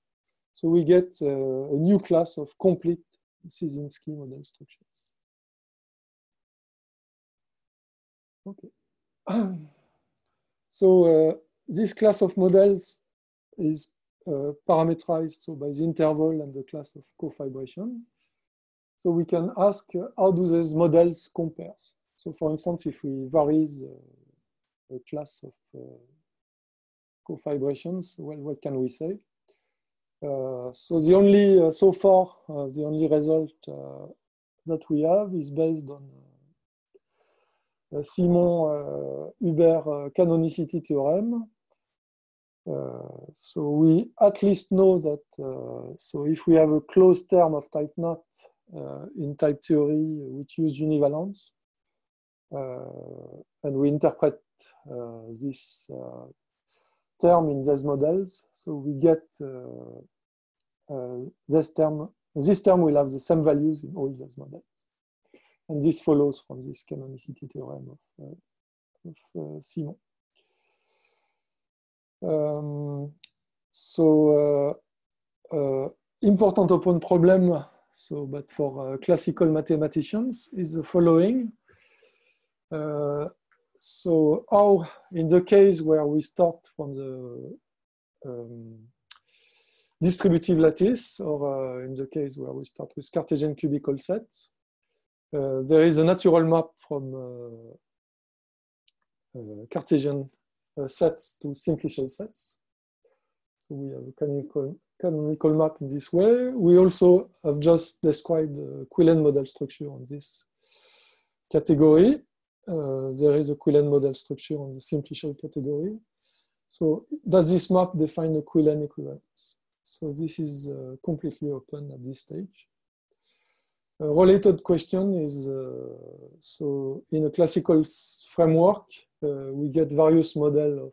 So we get a new class of complete Szyszynski model structures. Okay. So this class of models is parameterized so by the interval and the class of cofibration. So we can ask how do these models compare? So for instance, if we vary a class of cofibrations, well, what can we say? So the only, so far, the only result that we have is based on Simon-Huber canonicity theorem. So we at least know that, so if we have a closed term of type naught in type theory, which use univalence, and we interpret this term in these models, so we get this term will have the same values in all these models. And this follows from this canonicity theorem of Simon. Important open problem, so but for classical mathematicians is the following. So how, in the case where we start from the distributive lattice, or in the case where we start with Cartesian cubical sets, there is a natural map from Cartesian sets to simplicial sets. So we have a canonical map in this way. We also have just described the Quillen model structure on this category. There is a Quillen model structure on the simplicial category. So does this map define a Quillen equivalence? So this is completely open at this stage. A related question is, so in a classical framework, we get various models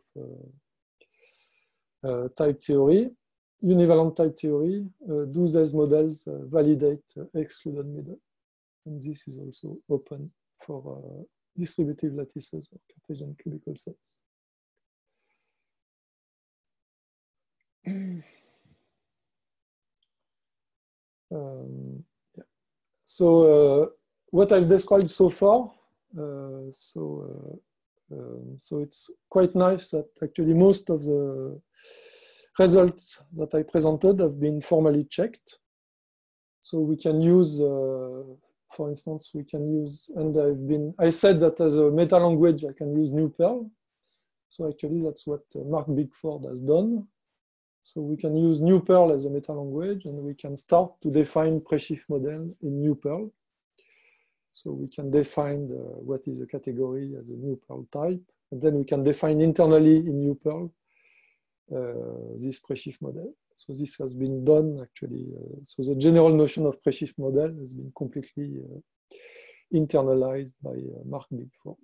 of type theory, univalent type theory. Do these models validate excluded middle? And this is also open for distributive lattices or Cartesian cubical sets. Yeah. So what I've described so far, so it's quite nice that actually most of the results that I presented have been formally checked. So we can use, for instance, we can use, and I said that as a meta language, I can use NuPerl. So actually that's what Mark Bickford has done. So we can use NuPerl as a meta language, and we can start to define preshift model in NuPerl. So we can define what is a category as a NuPerl type, and then we can define internally in NuPerl this preshift model. So this has been done actually. So the general notion of preshift model has been completely internalized by Mark Bickford.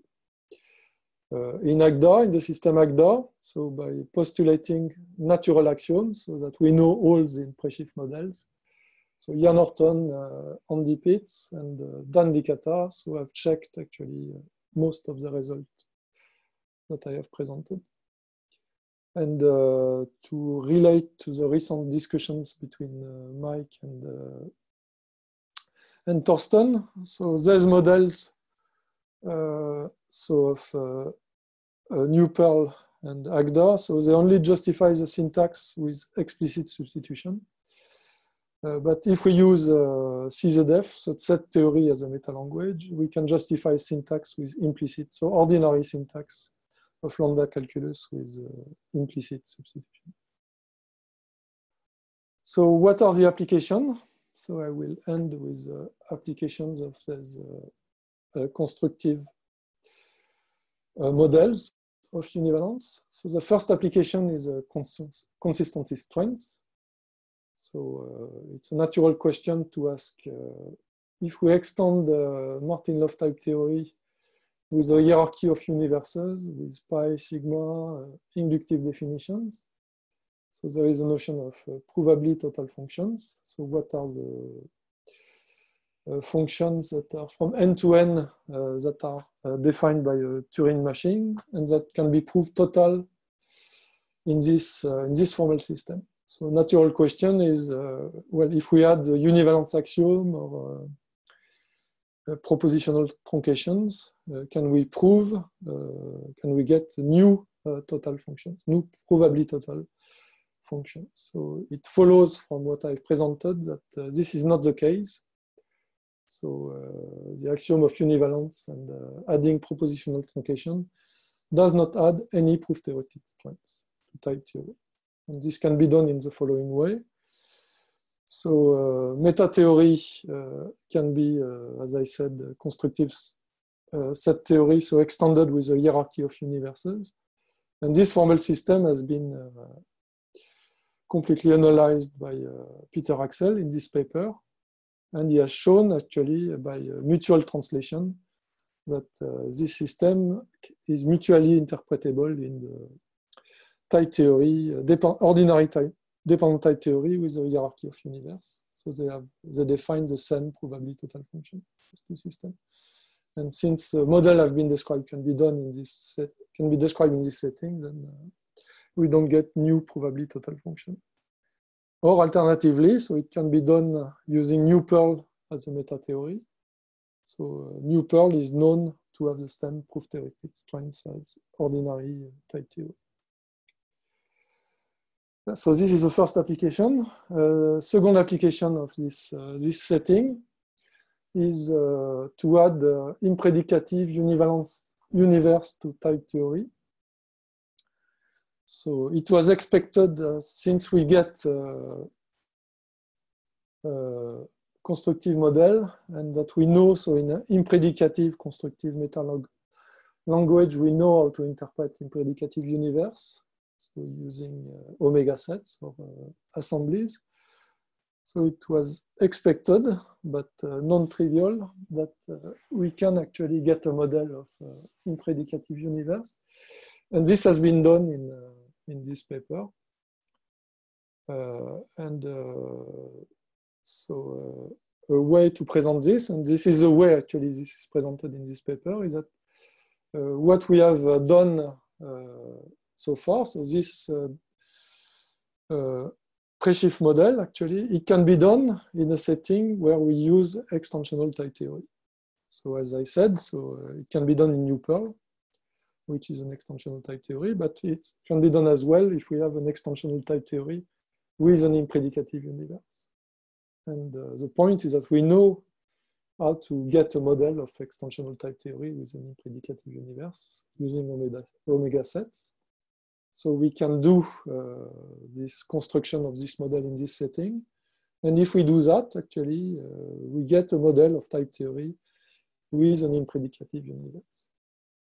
In Agda, in the system Agda, so by postulating natural axioms so that we know all the preshift models. So Ian Horton, Andy Pitts, and Dan Licata, so I've checked actually most of the results that I have presented. And to relate to the recent discussions between Mike and Thorsten, so these models so of NuPerl and Agda, so they only justify the syntax with explicit substitution. But if we use CZF, so set theory as a meta language, we can justify syntax with implicit, so ordinary syntax of lambda calculus with implicit substitution. So what are the applications? So I will end with applications of this constructive models of univalence. So the first application is consistency strength. So it's a natural question to ask if we extend the Martin-Löf type theory with a hierarchy of universes with pi, sigma, inductive definitions. So there is a notion of provably total functions. So what are the functions that are from n to n that are defined by a Turing machine and that can be proved total in this formal system? So natural question is, well, if we had the univalence axiom or propositional truncations, can we prove, can we get new total functions, new provably total functions? So it follows from what I've presented that this is not the case. So the axiom of univalence and adding propositional truncation does not add any proof theoretic strengths to type theory. And this can be done in the following way. So meta theory can be, as I said, constructive set theory, so extended with a hierarchy of universes. And this formal system has been completely analyzed by Peter Axel in this paper. And he has shown actually by mutual translation that this system is mutually interpretable in the type theory, ordinary type, dependent type theory with a hierarchy of universe. So they define the same probably total function, these two systems. And since the model have been described can be done in this set, can be described in this setting, then we don't get new probably total function. Or alternatively, so it can be done using new Perl as a meta theory. So new Perl is known to have the same proof theoretic strengths as ordinary type theory. So this is the first application. Second application of this setting is to add impredicative univalence universe to type theory. So it was expected since we get constructive model and that we know, so in an impredicative constructive meta language, we know how to interpret impredicative universe. So using omega sets or assemblies. So it was expected, but non-trivial, that we can actually get a model of impredicative universe. And this has been done in this paper. So a way to present this, and this is the way actually this is presented in this paper, is that what we have done so far, so this Preshift model, actually, it can be done in a setting where we use extensional type theory. So as I said, so it can be done in NuPerl, which is an extensional type theory, but it can be done as well if we have an extensional type theory with an impredicative universe. And the point is that we know how to get a model of extensional type theory with an impredicative universe using omega sets. So we can do this construction of this model in this setting. And if we do that, actually, we get a model of type theory with an impredicative universe.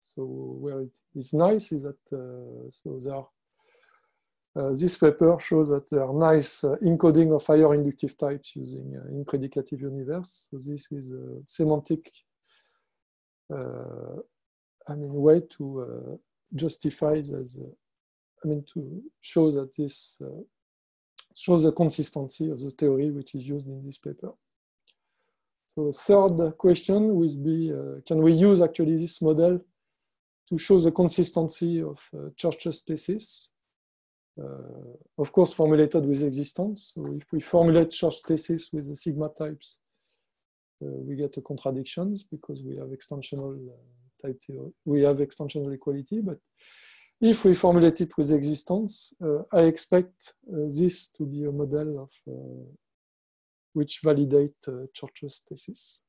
So where it is nice is that so there are, this paper shows that there are nice encoding of higher inductive types using impredicative universe. So this is a semantic way to justify as to show that this shows the consistency of the theory which is used in this paper. So the third question would be, can we use actually this model to show the consistency of Church's thesis? Of course, formulated with existence. So if we formulate Church's thesis with the sigma types, we get a contradictions because we have extensional type theory. We have extensional equality, but if we formulate it with existence, I expect this to be a model of which validate Church's thesis.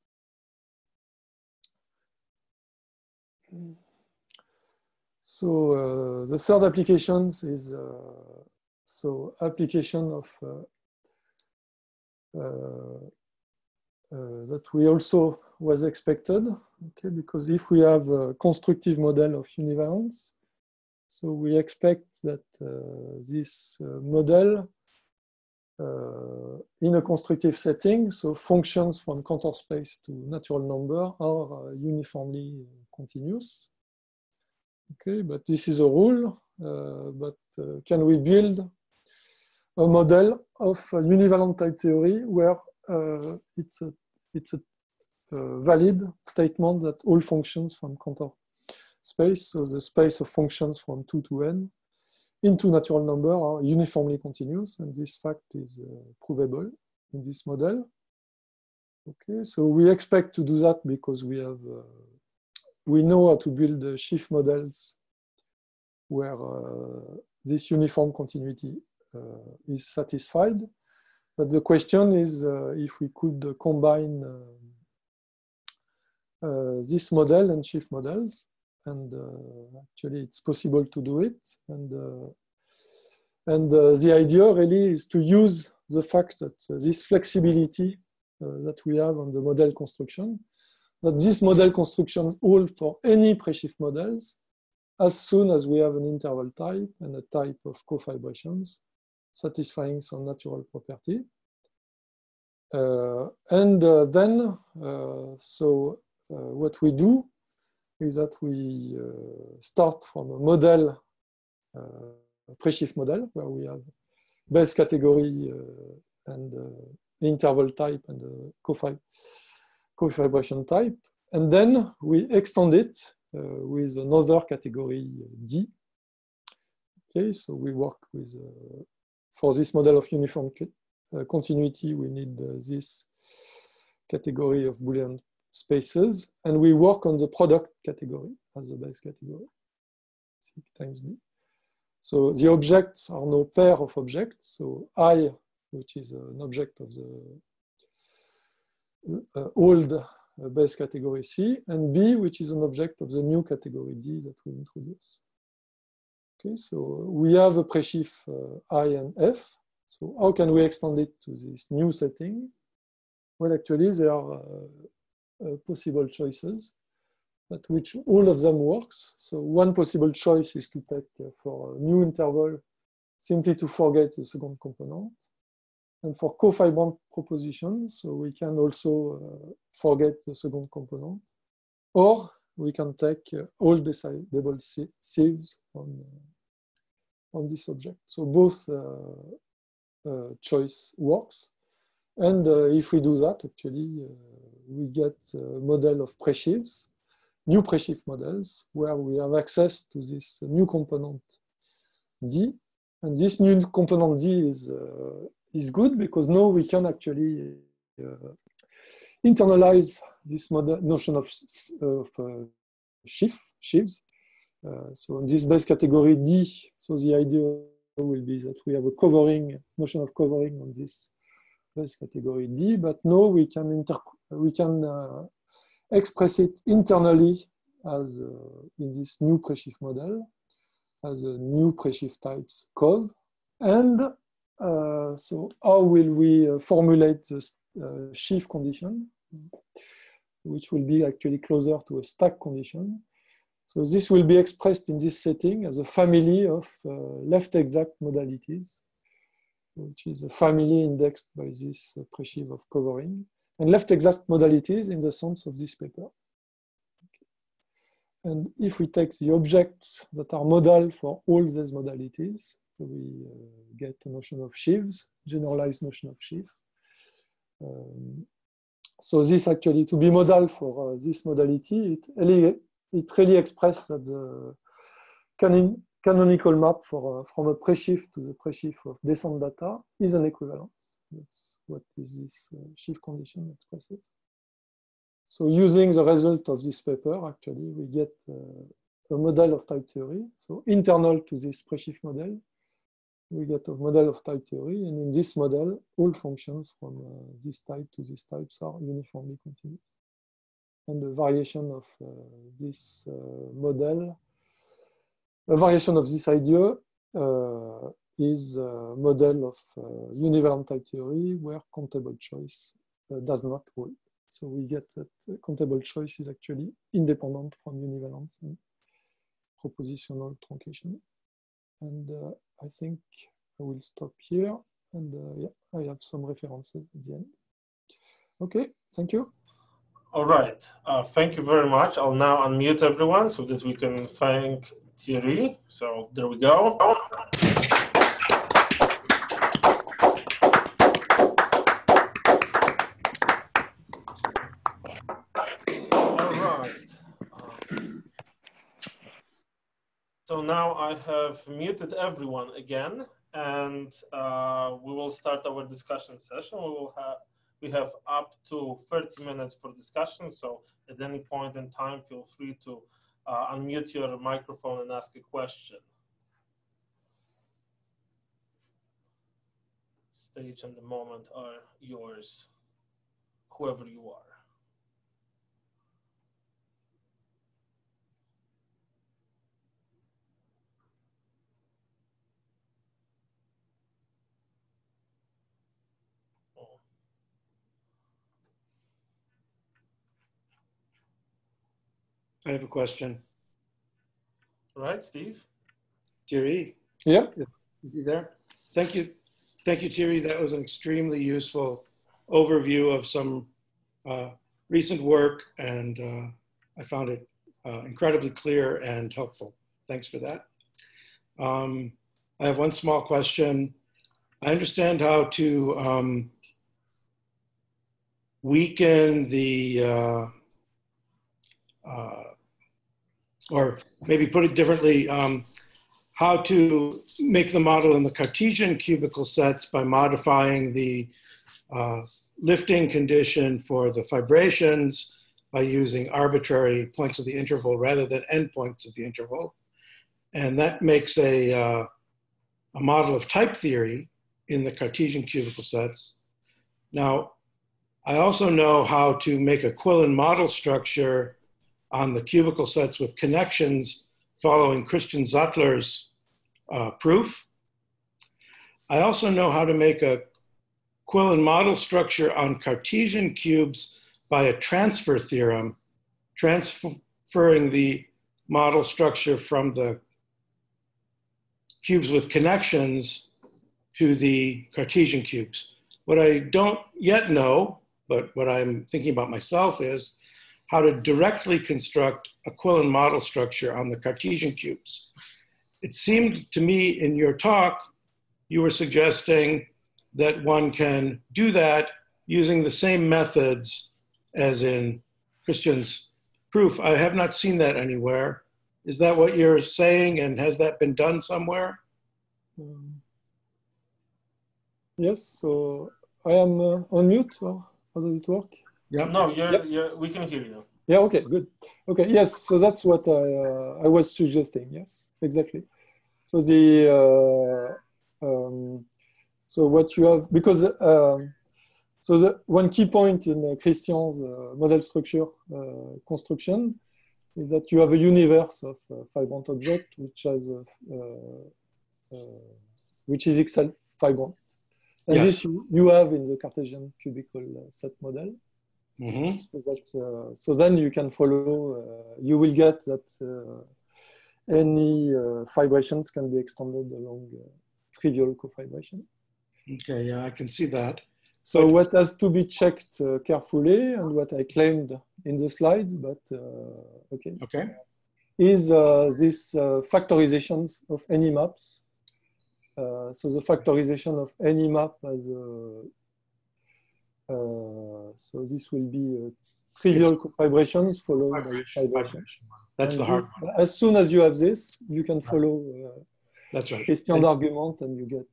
So the third application is so application of that we also was expected, okay, because if we have a constructive model of univalence, so we expect that this model in a constructive setting, so functions from Cantor space to natural number are uniformly continuous. Okay, but this is a rule, but can we build a model of a univalent type theory where it's a valid statement that all functions from Cantor space, so the space of functions from 2 to n into natural number are uniformly continuous, and this fact is provable in this model. Okay, so we expect to do that because we have we know how to build Schiff models where this uniform continuity is satisfied. But the question is if we could combine this model and Schiff models, and actually it's possible to do it. And the idea really is to use the fact that this flexibility that we have on the model construction, that this model construction holds for any pre-Schiff models as soon as we have an interval type and a type of cofibrations satisfying some natural property. What we do is that we start from a model, pre-Schiff model, where we have base category and interval type and cofibration type. And then we extend it with another category D. Okay, so we work with, for this model of uniform continuity, we need this category of Boolean spaces, and we work on the product category as the base category, C times D. So the objects are no pair of objects. So I, which is an object of the old base category C, and B, which is an object of the new category D that we introduce. Okay, so we have a pre-Schiff I and F. So how can we extend it to this new setting? Well, actually, there are possible choices, but which all of them works. So one possible choice is to take for a new interval simply to forget the second component. And for cofibrant propositions, so we can also forget the second component, or we can take all decidable sieves on this object. So both choice works. And if we do that, actually, we get a model of pre-Schiffs, new pre-Schiff models, where we have access to this new component D. And this new component D is good because now we can actually internalize this notion of sheaves. So in this base category D, so the idea will be that we have a covering, notion of covering on this base category D, but now we can express it internally as in this new pre-Schiff model as a new pre-Schiff types cov. And so how will we formulate the Schiff condition, which will be actually closer to a stack condition. So this will be expressed in this setting as a family of left exact modalities, which is a family indexed by this pre-Schiff of covering, and left exact modalities in the sense of this paper. Okay. And if we take the objects that are modal for all these modalities, we get a notion of sheaves, generalized notion of sheaf. So this actually, to be modal for this modality, it really expresses that the canonical map for from a pre-Schiff to the pre-Schiff of descent data is an equivalence. That's what is this Schiff condition expresses. So using the result of this paper, actually, we get a model of type theory. So internal to this pre-Schiff model, we get a model of type theory, and in this model, all functions from this type to these types are uniformly continuous. And the variation of this model, a variation of this idea is a model of univalent type theory where countable choice does not hold. So we get that countable choice is actually independent from univalence and propositional truncation. And I think I will stop here. And yeah, I have some references at the end. Okay, thank you. All right, thank you very much. I'll now unmute everyone so that we can thank Thierry. So there we go. All right. So now I have muted everyone again, and we will start our discussion session. We have up to 30 minutes for discussion. So at any point in time, feel free to unmute your microphone and ask a question. Stage and the moment are yours, whoever you are. I have a question. All right, Steve. Thierry? Yeah. Is he there? Thank you. Thank you, Thierry. That was an extremely useful overview of some recent work, and I found it incredibly clear and helpful. Thanks for that. I have one small question. I understand how to weaken the or maybe put it differently, how to make the model in the Cartesian cubical sets by modifying the lifting condition for the fibrations by using arbitrary points of the interval rather than endpoints of the interval. And that makes a model of type theory in the Cartesian cubical sets. Now, I also know how to make a Quillen model structure on the cubical sets with connections following Christian Zattler's proof. I also know how to make a Quillen model structure on Cartesian cubes by a transfer theorem, transferring the model structure from the cubes with connections to the Cartesian cubes. What I don't yet know, but what I'm thinking about myself is how to directly construct a Quillen model structure on the Cartesian cubes. It seemed to me in your talk, you were suggesting that one can do that using the same methods as in Christian's proof. I have not seen that anywhere. Is that what you're saying, and has that been done somewhere? Yes, so I am on mute, or how does it work? Yep. No, we can hear you. Yeah, okay, good. Okay, yes, so that's what I was suggesting, yes, exactly. So so what you have, because, so the one key point in Christian's model structure construction is that you have a universe of fibrant object which is itself fibrant. And this you have in the Cartesian cubical set model. Mm-hmm. So, that's, so then you can follow, you will get that any fibrations can be extended along trivial cofibration. Okay, yeah, I can see that. So what has to be checked carefully, and what I claimed in the slides, but okay, is this factorizations of any maps. So the factorization of any map as so this will be trivial cofibrations followed by fibration. That's and the hard one. As soon as you have this, you can follow that's right. Christian argument, and you get.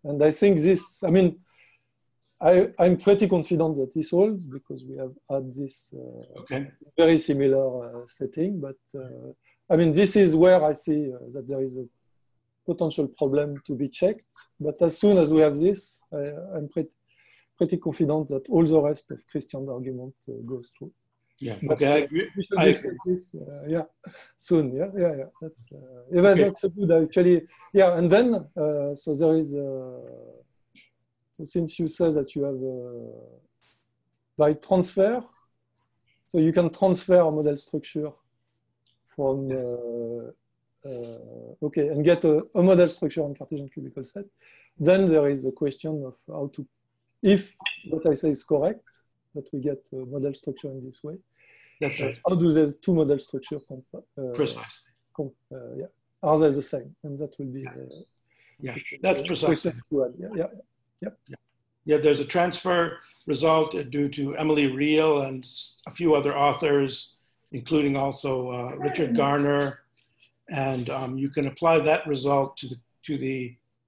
And I think this. I mean, I'm pretty confident that this holds because we have had this very similar setting. But I mean, this is where I see that there is a potential problem to be checked. But as soon as we have this, I'm pretty confident that all the rest of Christian's argument goes through. Yeah. But, okay. I agree. We should discuss this. Yeah. Soon. Yeah. That's that's a good actually. Yeah. And then so there is. So since you said that you have, by transfer. So you can transfer a model structure from, okay, and get a model structure on Cartesian cubical set. Then there is a question of how to, if what I say is correct, that we get a model structure in this way. That's right. How do these two model structures Precisely. yeah, are they the same? And that will be yeah, that's precisely. Yeah. There's a transfer result due to Emily Riehl and a few other authors, including also Richard Garner, and you can apply that result to the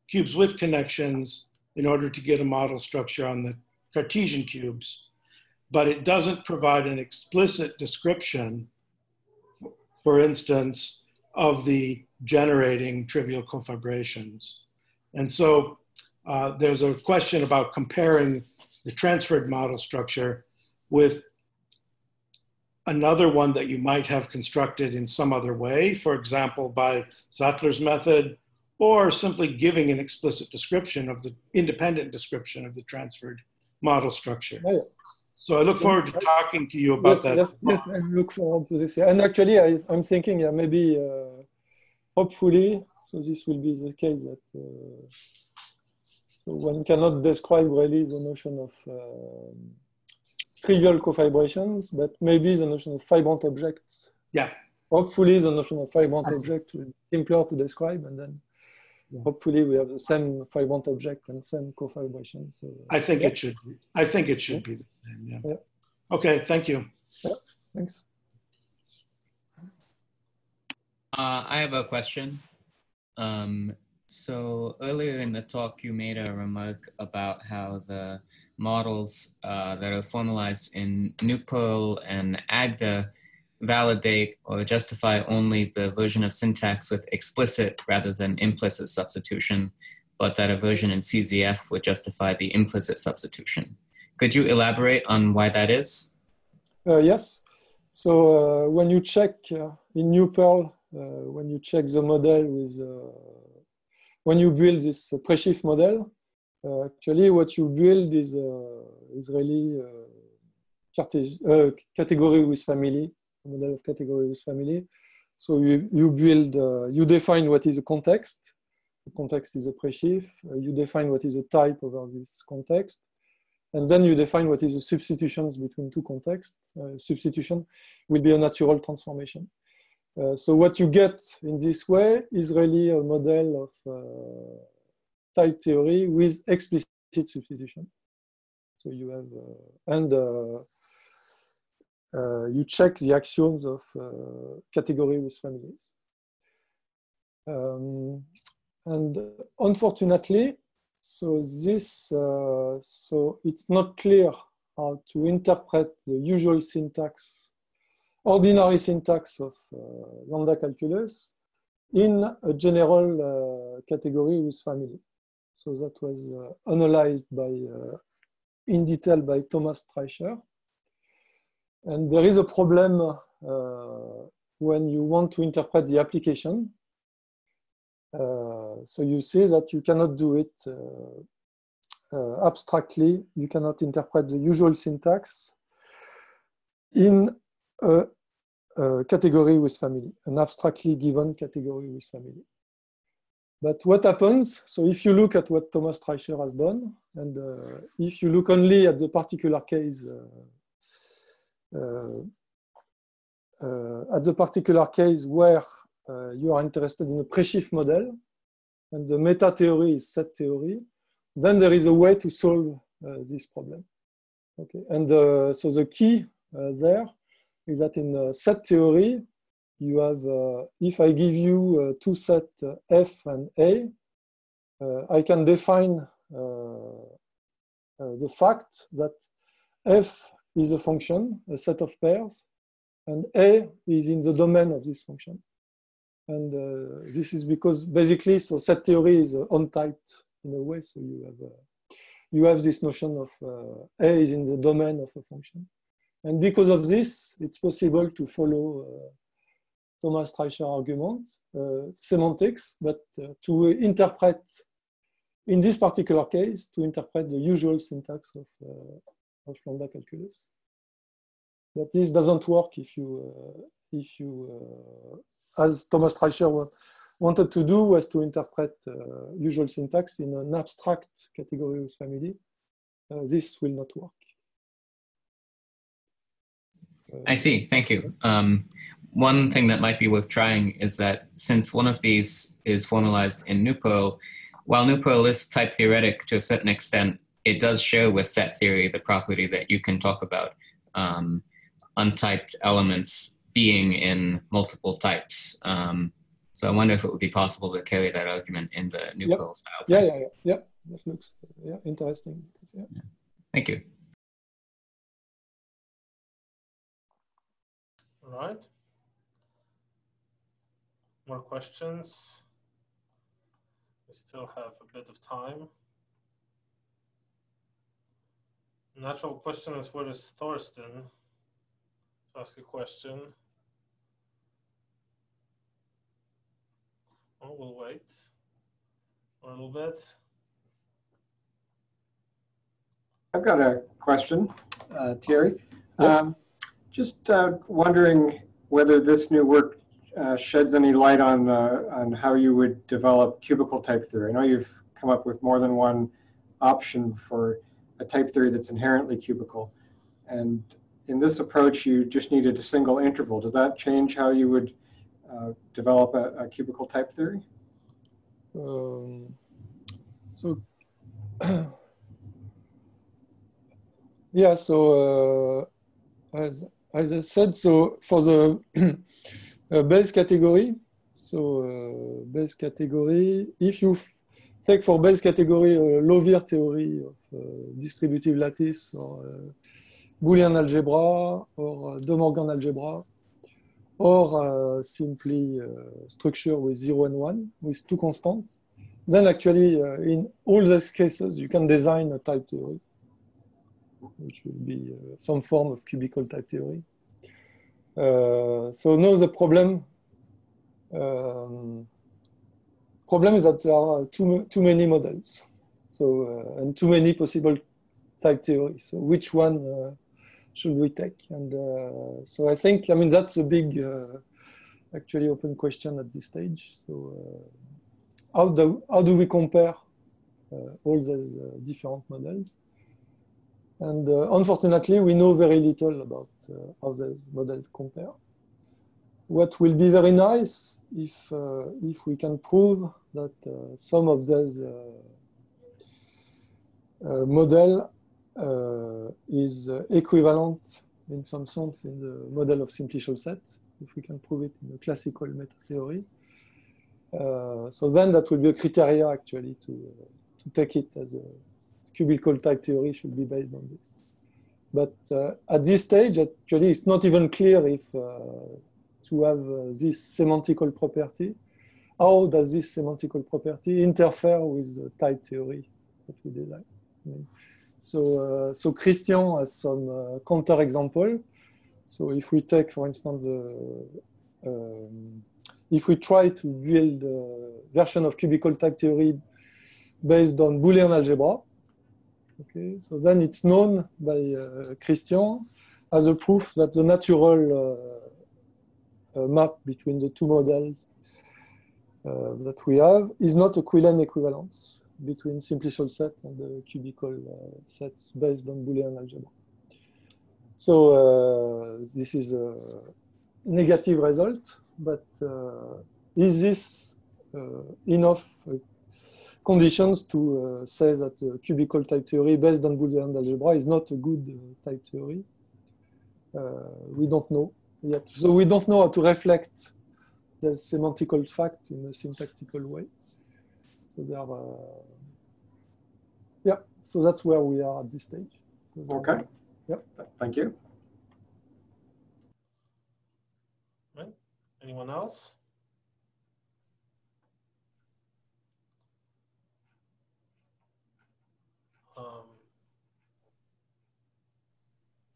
cubes with connections in order to get a model structure on the Cartesian cubes, but it doesn't provide an explicit description, for instance, of the generating trivial cofibrations. And so there's a question about comparing the transferred model structure with another one that you might have constructed in some other way, for example, by Sattler's method, or simply giving an explicit description of the independent description of the transferred model structure. Yeah. So I look forward to talking to you about that. Yes, I look forward to this. Yeah. And actually, I'm thinking, yeah, maybe, hopefully, so this will be the case that so one cannot describe really the notion of trivial cofibrations, but maybe the notion of fibrant objects. Yeah. Hopefully, the notion of fibrant object will be simpler to describe, and then hopefully we have the same fibrant object and same cofibration. So I think it should be. I think it should be the same. Yeah. Okay. Thank you. Yeah. Thanks. I have a question. So earlier in the talk, you made a remark about how the models that are formalized in NuPerl and AGDA validate or justify only the version of syntax with explicit rather than implicit substitution, but that a version in CZF would justify the implicit substitution. Could you elaborate on why that is? Yes. So when you check in NuPerl, when you check the model with, when you build this Presheaf model, actually what you build is really category with family, a model of category with family. So you build, you define what is the context. The context is a Presheaf. You define what is the type over this context. And then you define what is the substitutions between two contexts. Substitution will be a natural transformation. So what you get in this way is really a model of type theory with explicit substitution. So you have, you check the axioms of category with families. And unfortunately, so this, so it's not clear how to interpret the usual syntax, ordinary syntax of lambda calculus in a general category with family. So that was analyzed by, in detail by Thomas Streicher. And there is a problem when you want to interpret the application. So you see that you cannot do it abstractly. You cannot interpret the usual syntax in a category with family, an abstractly given category with family. But what happens, so if you look at what Thomas Streicher has done, and if you look only at the particular case, where you are interested in a Presheaf model, and the meta theory is set theory, then there is a way to solve this problem. Okay, and so the key there is that in set theory, you have, if I give you two sets F and A, I can define the fact that F is a function, a set of pairs, and A is in the domain of this function. And this is because basically, so set theory is untyped in a way. So you have this notion of A is in the domain of a function. And because of this, it's possible to follow Thomas Streicher argument, semantics, but to interpret, in this particular case, to interpret the usual syntax of of lambda calculus. But this doesn't work if you, as Thomas Streicher wanted to do, was to interpret usual syntax in an abstract category with family. This will not work. I see, thank you. One thing that might be worth trying is that since one of these is formalized in NuPerl, while NuPerl is type theoretic to a certain extent, it does show with set theory the property that you can talk about untyped elements being in multiple types. So I wonder if it would be possible to carry that argument in the NuPerl style type. Yeah. That looks interesting. Yeah. Thank you. All right. More questions? We still have a bit of time. Natural question is, where is Thorsten? To ask a question. Oh, we'll wait a little bit. I've got a question, Thierry. Yep. Just wondering whether this new work sheds any light on how you would develop cubical type theory. I know you've come up with more than one option for a type theory that's inherently cubical. And in this approach, you just needed a single interval. Does that change how you would develop a cubical type theory? Yeah, so as I said, so for the base category, base category, if you take for base category a Lovier theory of distributive lattice or Boolean algebra or De Morgan algebra, or simply structure with 0 and 1 with two constants, then actually in all these cases you can design a type theory, which will be some form of cubical type theory. So now the problem is that there are too many models, so and too many possible type theories. So which one should we take? And so I think, I mean, that's a big, actually open question at this stage. So how do we compare all these different models? And unfortunately, we know very little about how the models compare. What will be very nice if we can prove that some of these model is equivalent in some sense in the model of simplicial set, if we can prove it in the classical meta theory. So then that will be a criteria actually to take it as a cubical type theory should be based on this. But at this stage, actually, it's not even clear if to have this semantical property, how does this semantical property interfere with the type theory that we design? I mean, so Christian has some counter-example. So if we take, for instance, if we try to build a version of cubical type theory based on Boolean algebra, okay, so then it's known by Christian as a proof that the natural map between the two models that we have is not a Quillen equivalence between simplicial set and the cubical sets based on Boolean algebra. So this is a negative result, but is this enough conditions to say that the cubical type theory based on Boolean algebra is not a good type theory? We don't know yet. So we don't know how to reflect the semantical fact in a syntactical way. So there are, yeah, so that's where we are at this stage. So okay. Yep. Thank you. Right. Anyone else?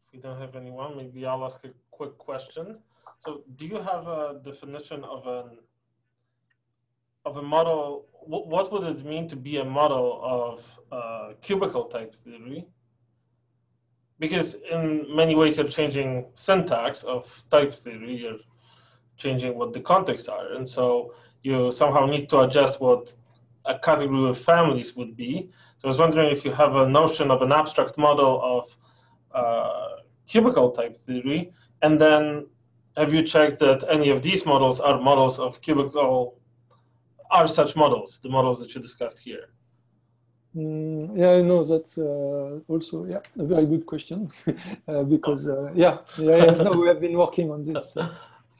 If we don't have anyone, maybe I'll ask a quick question. So do you have a definition of a model? What would it mean to be a model of cubical type theory? because in many ways you're changing syntax of type theory, you're changing what the contexts are. And so you somehow need to adjust what a category of families would be. So I was wondering if you have a notion of an abstract model of cubical type theory, and then have you checked that any of these models are models of cubical, are such models, the models that you discussed here? Yeah, no, that's also a very good question because no, we have been working on this.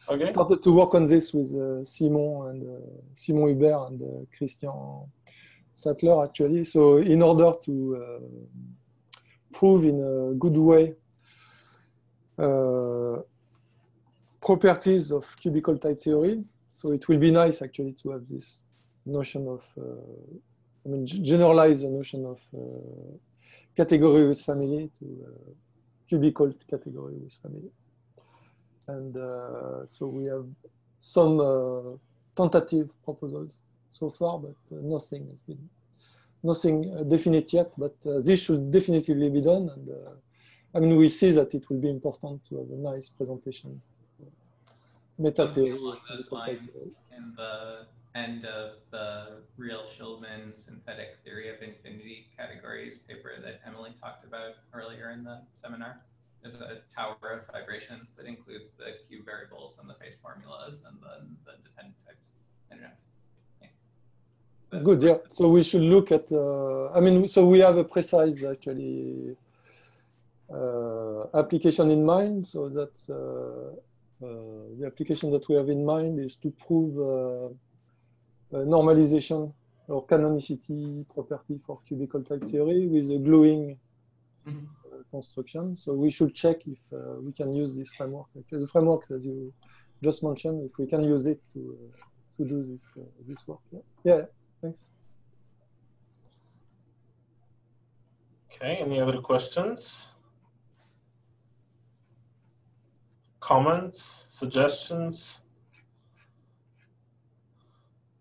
Okay. Started to work on this with Simon Hubert and Christian Sattler actually. So in order to prove in a good way properties of cubical type theory, so it will be nice actually to have this notion of generalize the notion of category with family to cubical category with family. And so we have some tentative proposals so far, but nothing definite yet. But this should definitively be done. And I mean, we see that it will be important to have a nice presentation. Meta theory. Along those lines, in the end of the Real Schildman Synthetic Theory of Infinity Categories paper that Emily talked about earlier in the seminar, there's a tower of vibrations that includes the Q variables and the phase formulas and then the dependent types. I don't know. Yeah. Good, yeah. So we should look at, I mean, so we have a precise actually application in mind. So that's the application that we have in mind is to prove normalization or canonicity property for cubical type theory with a gluing construction. So we should check if we can use this framework. Actually, the framework that you just mentioned, if we can use it to do this work. Yeah, thanks. Okay, any other questions? Comments, suggestions?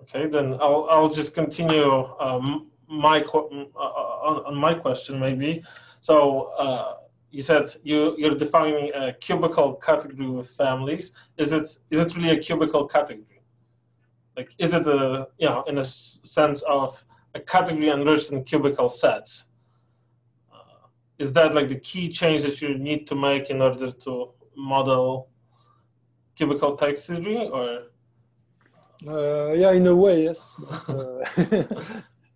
Okay, then I'll just continue on my question maybe. So you said you're defining a cubical category with families. Is it really a cubical category? Like, is it in a sense of a category enriched in cubical sets? Is that like the key change that you need to make in order to model cubical type theory, or? Yeah, in a way, yes.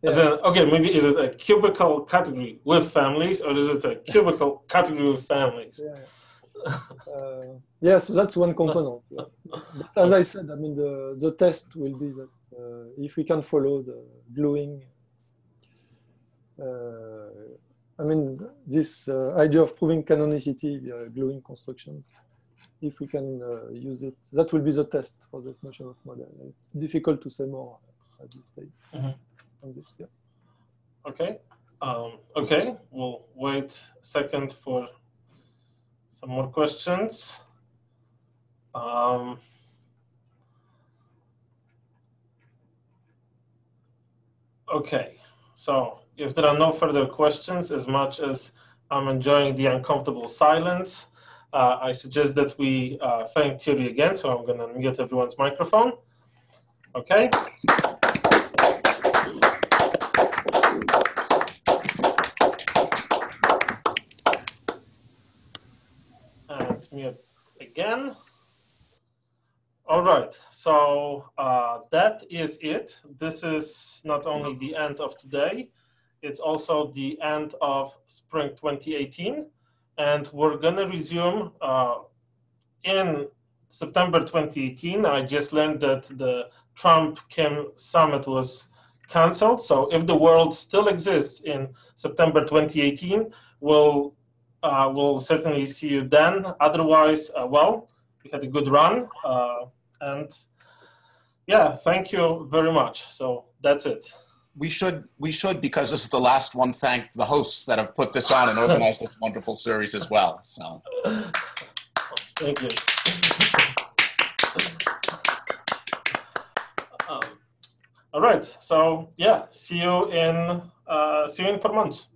But, okay, maybe is it a cubical category with families, or is it a cubical category with families? Yes, that's one component. Yeah. But as I said, I mean, the test will be that if we can follow the gluing, I mean, this idea of proving canonicity via gluing constructions, if we can use it, that will be the test for this notion of model. It's difficult to say more at this stage on this. Yeah. Okay. Okay. We'll wait a second for some more questions. Okay. So if there are no further questions, as much as I'm enjoying the uncomfortable silence, I suggest that we thank Thierry again. So I'm going to mute everyone's microphone. Okay. And mute again. All right. So that is it. This is not only the end of today, it's also the end of spring 2018. And we're going to resume in September 2018. I just learned that the Trump-Kim summit was canceled. So if the world still exists in September 2018, we'll certainly see you then. Otherwise, well, we had a good run. And yeah, thank you very much. So that's it. We should, because this is the last one, thank the hosts that have put this on and organized this wonderful series as well. So, thank you. All right. So yeah, see you in 4 months.